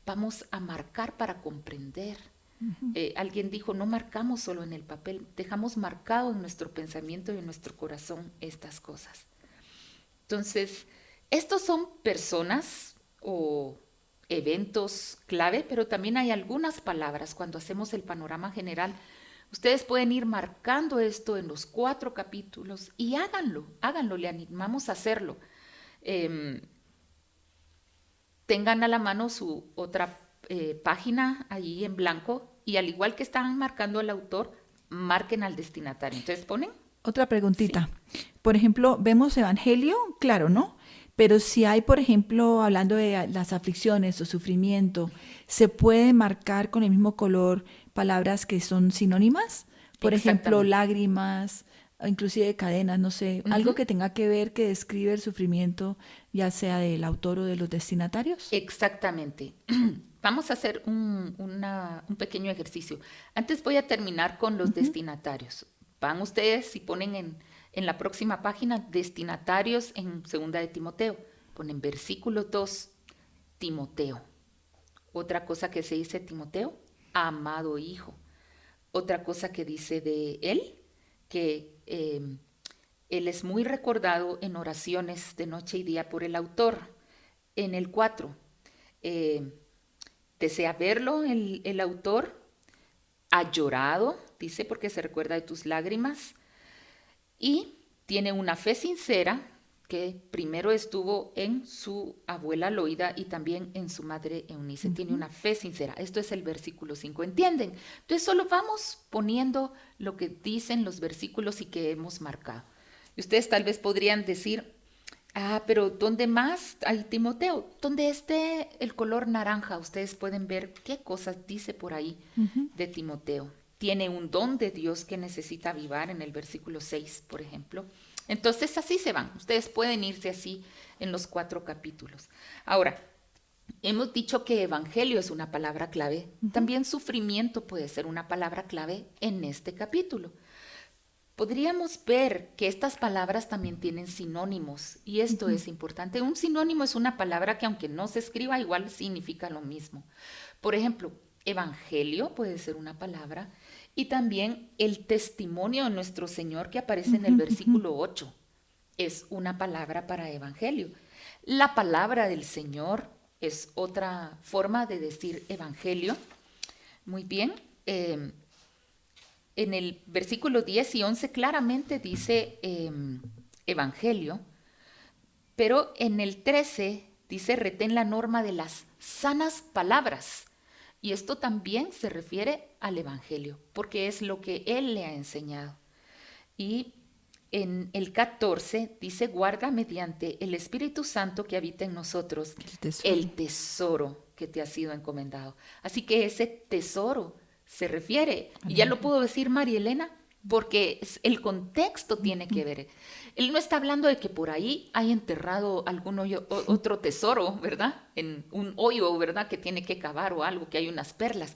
vamos a marcar para comprender. Alguien dijo, no marcamos solo en el papel, dejamos marcado en nuestro pensamiento y en nuestro corazón estas cosas. Entonces, estos son personas o eventos clave, pero también hay algunas palabras cuando hacemos el panorama general. Ustedes pueden ir marcando esto en los 4 capítulos y háganlo, le animamos a hacerlo. Tengan a la mano su otra página ahí en blanco y al igual que están marcando al autor, marquen al destinatario. Entonces ponen. Otra preguntita. Sí. Por ejemplo, vemos Evangelio, claro, ¿no? Pero si hay, por ejemplo, hablando de las aflicciones o sufrimiento, ¿se puede marcar con el mismo color palabras que son sinónimas? Por ejemplo, lágrimas, inclusive cadenas, no sé, algo que tenga que ver, que describe el sufrimiento, ya sea del autor o de los destinatarios. Exactamente. Vamos a hacer un pequeño ejercicio. Antes voy a terminar con los destinatarios. Van ustedes y ponen en la próxima página destinatarios en 2 de Timoteo. Ponen versículo 2, Timoteo. Otra cosa que se dice Timoteo, amado hijo. Otra cosa que dice de él, que él es muy recordado en oraciones de noche y día por el autor. En el 4, desea verlo el autor, ha llorado, dice, porque se recuerda de tus lágrimas, y tiene una fe sincera que primero estuvo en su abuela Loida y también en su madre Eunice. Tiene una fe sincera. Esto es el versículo 5, ¿entienden? Entonces solo vamos poniendo lo que dicen los versículos y que hemos marcado. Y ustedes tal vez podrían decir, pero ¿dónde más hay Timoteo? Donde esté el color naranja, ustedes pueden ver qué cosas dice por ahí de Timoteo. Tiene un don de Dios que necesita avivar en el versículo 6, por ejemplo. Entonces así se van. Ustedes pueden irse así en los 4 capítulos. Ahora, hemos dicho que evangelio es una palabra clave. También sufrimiento puede ser una palabra clave en este capítulo. Podríamos ver que estas palabras también tienen sinónimos y esto es importante. Un sinónimo es una palabra que aunque no se escriba igual significa lo mismo. Por ejemplo, evangelio puede ser una palabra y también el testimonio de nuestro Señor que aparece en el versículo 8 es una palabra para evangelio. La palabra del Señor es otra forma de decir evangelio. Muy bien. En el versículo 10 y 11 claramente dice evangelio, pero en el 13 dice retén la norma de las sanas palabras. Y esto también se refiere al evangelio, porque es lo que él le ha enseñado. Y en el 14 dice guarda mediante el Espíritu Santo que habita en nosotros el tesoro que te ha sido encomendado. Así que ese tesoro se refiere, y ya lo puedo decir María Elena, porque el contexto tiene que ver. Él no está hablando de que por ahí hay enterrado algún hoyo, otro tesoro, ¿verdad? En un hoyo, ¿verdad? Que tiene que cavar o algo, que hay unas perlas.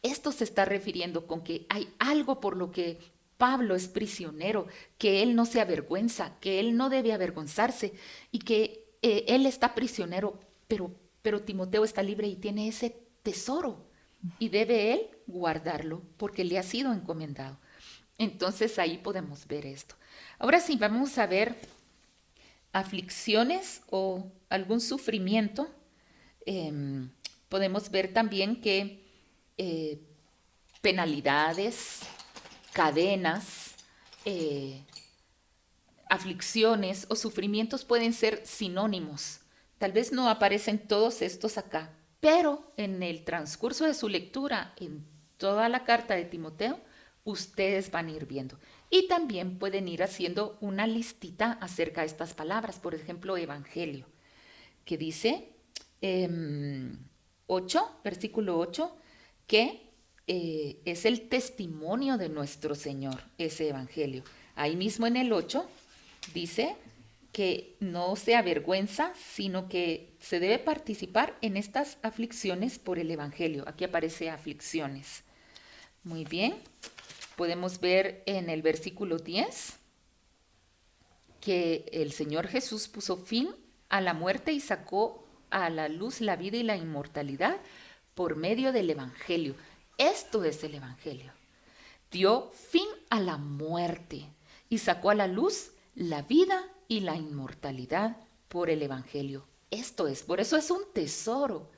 Esto se está refiriendo con que hay algo por lo que Pablo es prisionero, que él no se avergüenza, que él no debe avergonzarse y que él está prisionero, pero Timoteo está libre y tiene ese tesoro y debe él guardarlo porque le ha sido encomendado. Entonces ahí podemos ver esto. Ahora sí, vamos a ver aflicciones o algún sufrimiento. Podemos ver también que penalidades, cadenas, aflicciones o sufrimientos pueden ser sinónimos. Tal vez no aparecen todos estos acá, pero en el transcurso de su lectura, en toda la carta de Timoteo, ustedes van a ir viendo. Y también pueden ir haciendo una listita acerca de estas palabras. Por ejemplo, evangelio, que dice 8, versículo 8, que es el testimonio de nuestro Señor, ese evangelio. Ahí mismo en el 8 dice que no se avergüenza, sino que se debe participar en estas aflicciones por el evangelio. Aquí aparece aflicciones. Muy bien. Podemos ver en el versículo 10 que el Señor Jesús puso fin a la muerte y sacó a la luz la vida y la inmortalidad por medio del evangelio. Esto es el evangelio. Dio fin a la muerte y sacó a la luz la vida y la inmortalidad por el evangelio. Esto es, por eso es un tesoro.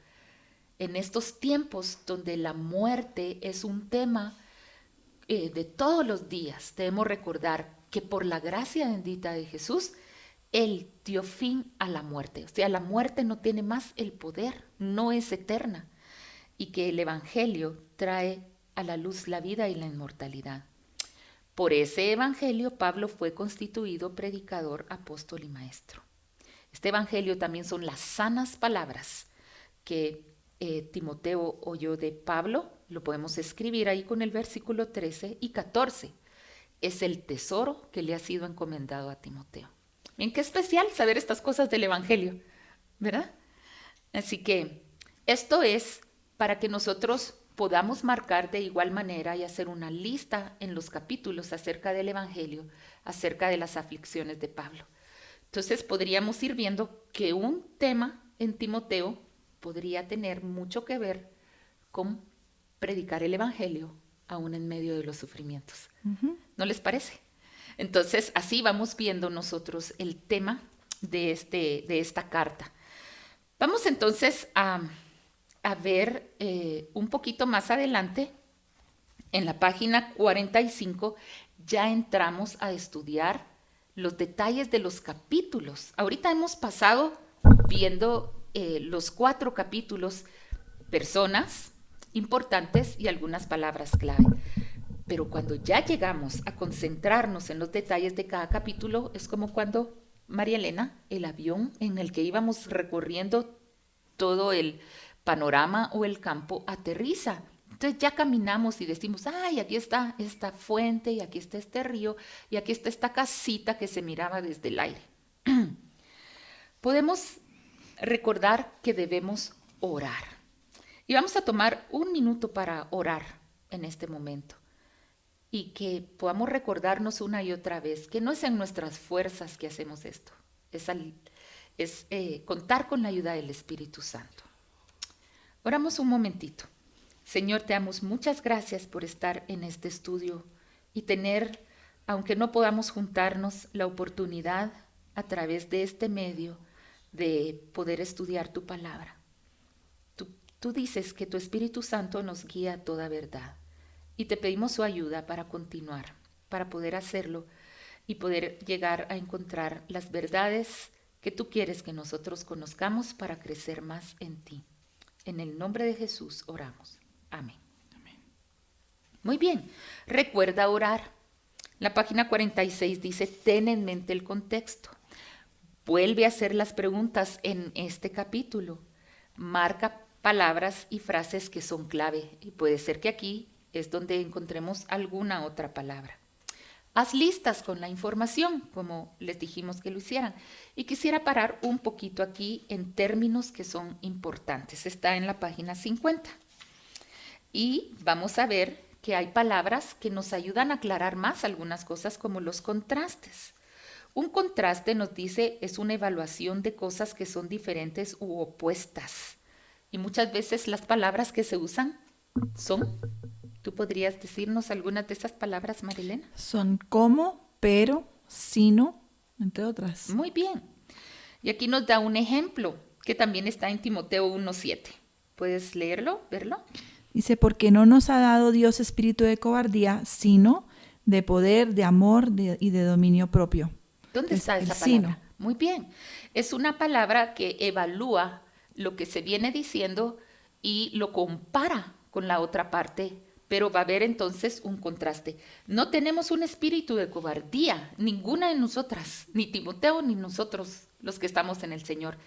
En estos tiempos donde la muerte es un tema de todos los días, debemos recordar que por la gracia bendita de Jesús, Él dio fin a la muerte. O sea, la muerte no tiene más el poder, no es eterna. Y que el evangelio trae a la luz la vida y la inmortalidad. Por ese evangelio, Pablo fue constituido predicador, apóstol y maestro. Este evangelio también son las sanas palabras que Timoteo oyó de Pablo. Lo podemos escribir ahí con el versículo 13 y 14. Es el tesoro que le ha sido encomendado a Timoteo. Bien, qué especial saber estas cosas del evangelio, ¿verdad? Así que esto es para que nosotros podamos marcar de igual manera y hacer una lista en los capítulos acerca del evangelio, acerca de las aflicciones de Pablo. Entonces podríamos ir viendo que un tema en Timoteo podría tener mucho que ver con predicar el evangelio aún en medio de los sufrimientos. ¿No les parece? Entonces así vamos viendo nosotros el tema de esta carta. Vamos entonces a ver un poquito más adelante, en la página 45, ya entramos a estudiar los detalles de los capítulos. Ahorita hemos pasado viendo los 4 capítulos, personas importantes y algunas palabras clave. Pero cuando ya llegamos a concentrarnos en los detalles de cada capítulo, es como cuando, María Elena, el avión en el que íbamos recorriendo todo el panorama o el campo aterriza. Entonces ya caminamos y decimos, ay, aquí está esta fuente y aquí está este río y aquí está esta casita que se miraba desde el aire. Podemos recordar que debemos orar. Y vamos a tomar un minuto para orar en este momento. Y que podamos recordarnos una y otra vez que no es en nuestras fuerzas que hacemos esto. Es contar con la ayuda del Espíritu Santo. Oramos un momentito. Señor, te damos muchas gracias por estar en este estudio y tener, aunque no podamos juntarnos, la oportunidad a través de este medio de poder estudiar tu palabra. Tú dices que tu Espíritu Santo nos guía a toda verdad y te pedimos su ayuda para continuar, para poder hacerlo y poder llegar a encontrar las verdades que tú quieres que nosotros conozcamos para crecer más en ti. En el nombre de Jesús oramos. Amén. Amén. Muy bien, recuerda orar. La página 46 dice, ten en mente el contexto. Vuelve a hacer las preguntas en este capítulo. Marca palabras y frases que son clave. Y puede ser que aquí es donde encontremos alguna otra palabra. Haz listas con la información, como les dijimos que lo hicieran. Y quisiera parar un poquito aquí en términos que son importantes. Está en la página 50. Y vamos a ver que hay palabras que nos ayudan a aclarar más algunas cosas, como los contrastes. Un contraste, nos dice, es una evaluación de cosas que son diferentes u opuestas. Y muchas veces las palabras que se usan son... ¿Tú podrías decirnos algunas de esas palabras, Marilena? Son como, pero, sino, entre otras. Muy bien. Y aquí nos da un ejemplo que también está en Timoteo 1:7. ¿Puedes leerlo, verlo? Dice, porque no nos ha dado Dios espíritu de cobardía, sino de poder, de amor y de dominio propio. ¿Dónde está el esa sino. palabra? Muy bien. Es una palabra que evalúa lo que se viene diciendo y lo compara con la otra parte, pero va a haber entonces un contraste. No tenemos un espíritu de cobardía, ninguna de nosotras, ni Timoteo ni nosotros los que estamos en el Señor,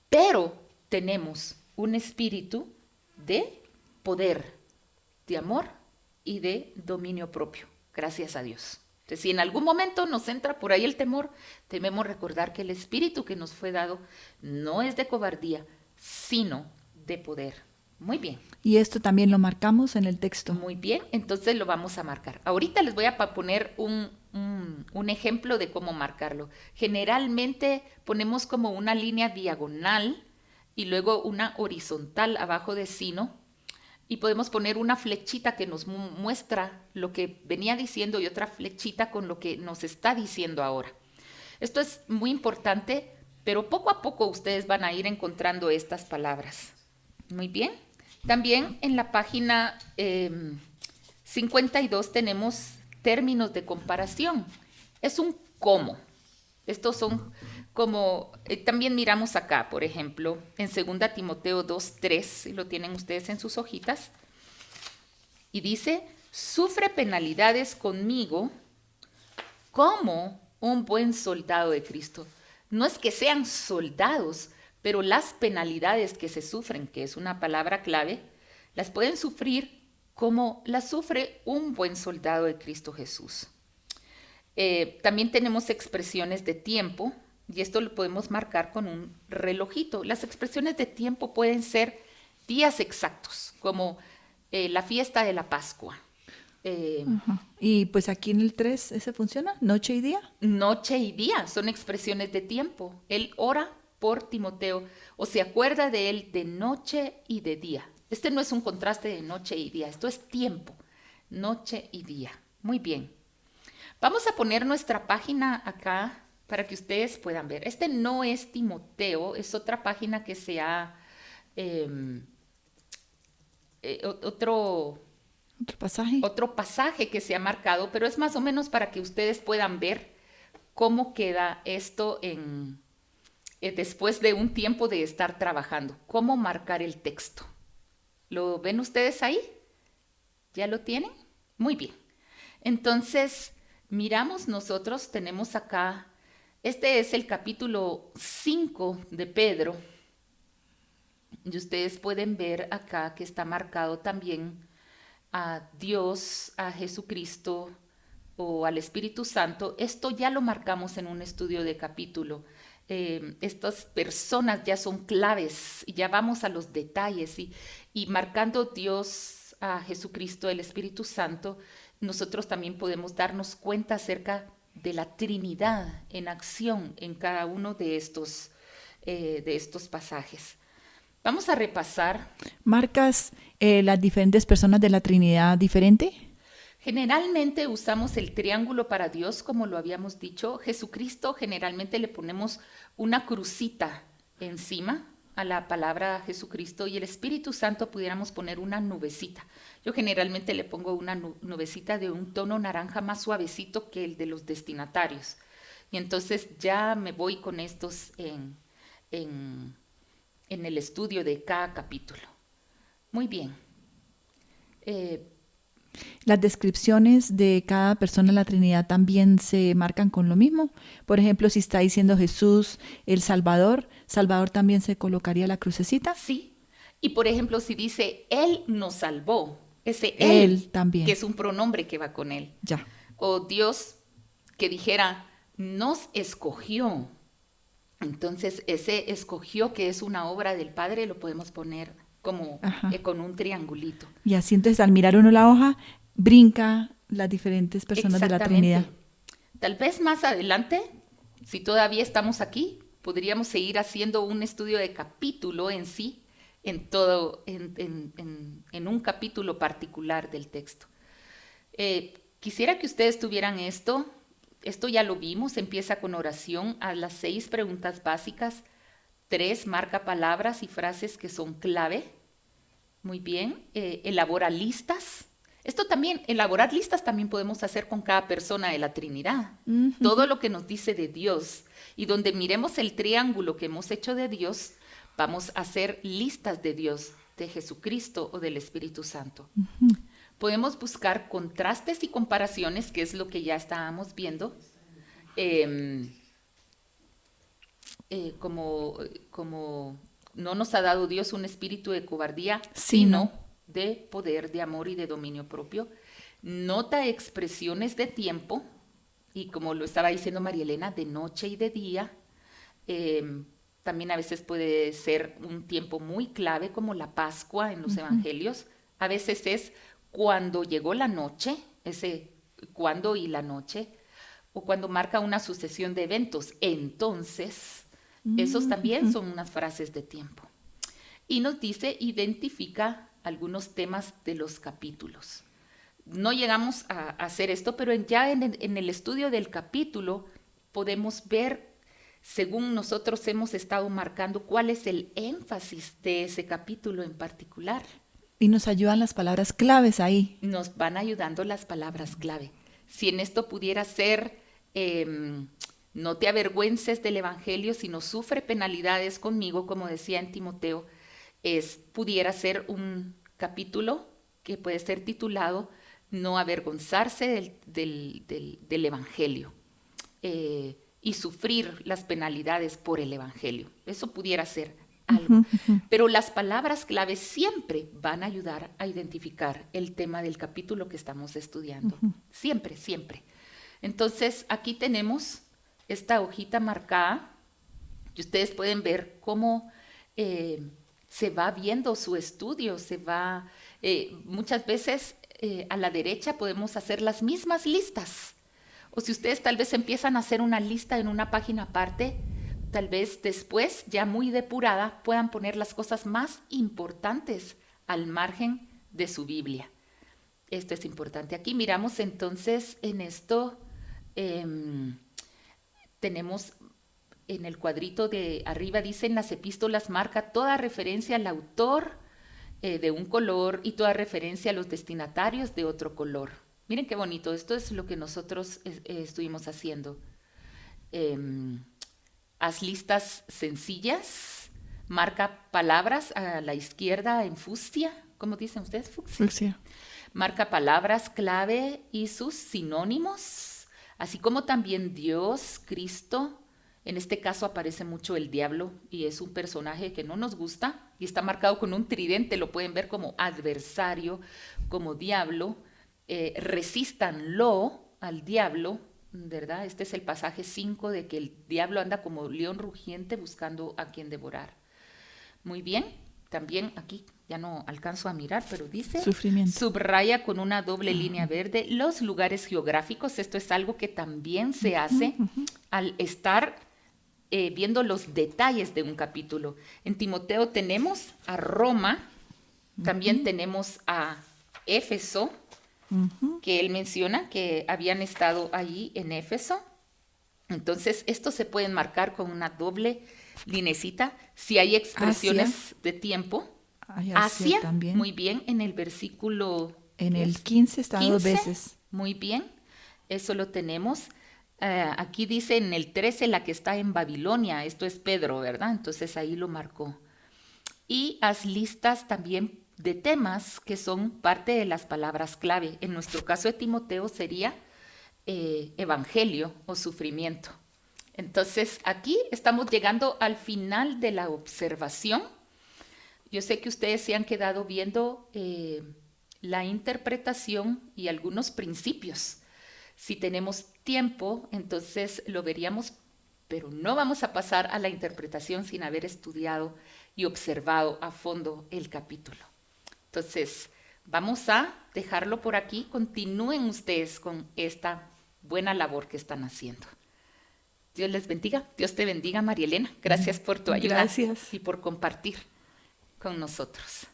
pero tenemos un espíritu de poder, de amor y de dominio propio, gracias a Dios. Entonces, si en algún momento nos entra por ahí el temor, debemos recordar que el espíritu que nos fue dado no es de cobardía, sino de poder. Muy bien. Y esto también lo marcamos en el texto. Muy bien, entonces lo vamos a marcar. Ahorita les voy a poner un ejemplo de cómo marcarlo. Generalmente ponemos como una línea diagonal y luego una horizontal abajo de sino, y podemos poner una flechita que nos muestra lo que venía diciendo y otra flechita con lo que nos está diciendo ahora. Esto es muy importante, pero poco a poco ustedes van a ir encontrando estas palabras. Muy bien. También en la página 52 tenemos términos de comparación. Es un cómo. Estos son como, también miramos acá, por ejemplo, en 2 Timoteo 2:3, si lo tienen ustedes en sus hojitas, y dice, sufre penalidades conmigo como un buen soldado de Cristo. No es que sean soldados, pero las penalidades que se sufren, que es una palabra clave, las pueden sufrir como las sufre un buen soldado de Cristo Jesús. También tenemos expresiones de tiempo, y esto lo podemos marcar con un relojito. Las expresiones de tiempo pueden ser días exactos, como la fiesta de la Pascua. Y pues aquí en el 3, ¿ese funciona? ¿Noche y día? Noche y día son expresiones de tiempo. Él ora por Timoteo o se acuerda de él de noche y de día. Este no es un contraste de noche y día, esto es tiempo, noche y día. Muy bien. Vamos a poner nuestra página acá para que ustedes puedan ver. Este no es Timoteo, es otra página que se ha... otro pasaje que se ha marcado, pero es más o menos para que ustedes puedan ver cómo queda esto después de un tiempo de estar trabajando. Cómo marcar el texto. ¿Lo ven ustedes ahí? ¿Ya lo tienen? Muy bien. Entonces, miramos nosotros, tenemos acá, este es el capítulo 5 de Pedro. Y ustedes pueden ver acá que está marcado también a Dios, a Jesucristo o al Espíritu Santo. Esto ya lo marcamos en un estudio de capítulo. Estas personas ya son claves y ya vamos a los detalles y marcando Dios, a Jesucristo, el Espíritu Santo, nosotros también podemos darnos cuenta acerca de la Trinidad en acción en cada uno de estos pasajes. Vamos a repasar. ¿Marcas las diferentes personas de la Trinidad diferente? Generalmente usamos el triángulo para Dios, como lo habíamos dicho. Jesucristo generalmente le ponemos una crucita encima a la palabra Jesucristo, y el Espíritu Santo pudiéramos poner una nubecita. Yo generalmente le pongo una nubecita de un tono naranja más suavecito que el de los destinatarios. Y entonces ya me voy con estos en el estudio de cada capítulo. Muy bien. ¿Las descripciones de cada persona en la Trinidad también se marcan con lo mismo? Por ejemplo, si está diciendo Jesús, el Salvador, ¿Salvador también se colocaría la crucecita? Sí. Y por ejemplo, si dice, Él nos salvó, ese Él también, que es un pronombre que va con Él. Ya. O Dios que dijera, nos escogió. Entonces, ese escogió, que es una obra del Padre, lo podemos poner como con un triangulito. Y así entonces al mirar uno la hoja, brinca las diferentes personas de la Trinidad. Tal vez más adelante, si todavía estamos aquí, podríamos seguir haciendo un estudio de capítulo en sí, en un capítulo particular del texto. Quisiera que ustedes tuvieran esto ya lo vimos, empieza con oración, a las 6 preguntas básicas, 3 marca palabras y frases que son clave. Muy bien, elabora listas. Esto también, elaborar listas también podemos hacer con cada persona de la Trinidad. Ujú. Todo lo que nos dice de Dios. Y donde miremos el triángulo que hemos hecho de Dios, vamos a hacer listas de Dios, de Jesucristo o del Espíritu Santo. Podemos buscar contrastes y comparaciones, que es lo que ya estábamos viendo, como no nos ha dado Dios un espíritu de cobardía, sino de poder, de amor y de dominio propio. Nota expresiones de tiempo, y como lo estaba diciendo María Elena, de noche y de día. También a veces puede ser un tiempo muy clave, como la Pascua en los evangelios. A veces es cuando llegó la noche, ese cuándo y la noche, o cuando marca una sucesión de eventos. Entonces, esos también son unas frases de tiempo. Y nos dice, identifica algunos temas de los capítulos. No llegamos a hacer esto, pero ya en el estudio del capítulo podemos ver, según nosotros hemos estado marcando, cuál es el énfasis de ese capítulo en particular. Y nos ayudan las palabras claves ahí. Nos van ayudando las palabras clave. Si en esto pudiera ser, no te avergüences del Evangelio, sino sufre penalidades conmigo, como decía en Timoteo, pudiera ser un capítulo que puede ser titulado No avergonzarse del Evangelio y sufrir las penalidades por el Evangelio. Eso pudiera ser algo. Pero las palabras clave siempre van a ayudar a identificar el tema del capítulo que estamos estudiando. Siempre, siempre. Entonces, aquí tenemos esta hojita marcada y ustedes pueden ver cómo se va viendo su estudio, muchas veces a la derecha podemos hacer las mismas listas. O si ustedes tal vez empiezan a hacer una lista en una página aparte, tal vez después, ya muy depurada, puedan poner las cosas más importantes al margen de su Biblia. Esto es importante. Aquí miramos entonces en esto, tenemos en el cuadrito de arriba, dicen las epístolas, marca toda referencia al autor de un color y toda referencia a los destinatarios de otro color. Miren qué bonito, esto es lo que nosotros estuvimos haciendo. Haz listas sencillas, marca palabras a la izquierda en fucsia, ¿cómo dicen ustedes? Fucsia. Marca palabras clave y sus sinónimos, así como también Dios, Cristo. En este caso aparece mucho el diablo y es un personaje que no nos gusta y está marcado con un tridente, lo pueden ver como adversario, como diablo. Resístanlo al diablo, ¿verdad? Este es el pasaje 5 de que el diablo anda como león rugiente buscando a quien devorar. Muy bien, también aquí ya no alcanzo a mirar, pero dice, subraya con una doble línea verde los lugares geográficos. Esto es algo que también se hace al estar viendo los detalles de un capítulo. En Timoteo tenemos a Roma, también tenemos a Éfeso, que él menciona que habían estado allí en Éfeso. Entonces, estos se pueden marcar con una doble linecita. Si hay expresiones de tiempo. Asia también. Muy bien, en el versículo... En el 15 está 15, 2 veces. Muy bien, eso lo tenemos. Aquí dice en el 13 la que está en Babilonia, esto es Pedro, ¿verdad? Entonces ahí lo marcó. Y haz listas también de temas que son parte de las palabras clave. En nuestro caso de Timoteo sería evangelio o sufrimiento. Entonces aquí estamos llegando al final de la observación. Yo sé que ustedes se han quedado viendo la interpretación y algunos principios. Si tenemos tiempo, entonces lo veríamos, pero no vamos a pasar a la interpretación sin haber estudiado y observado a fondo el capítulo. Entonces, vamos a dejarlo por aquí. Continúen ustedes con esta buena labor que están haciendo. Dios les bendiga. Dios te bendiga, María Elena. Gracias por tu ayuda. Gracias. Y por compartir con nosotros.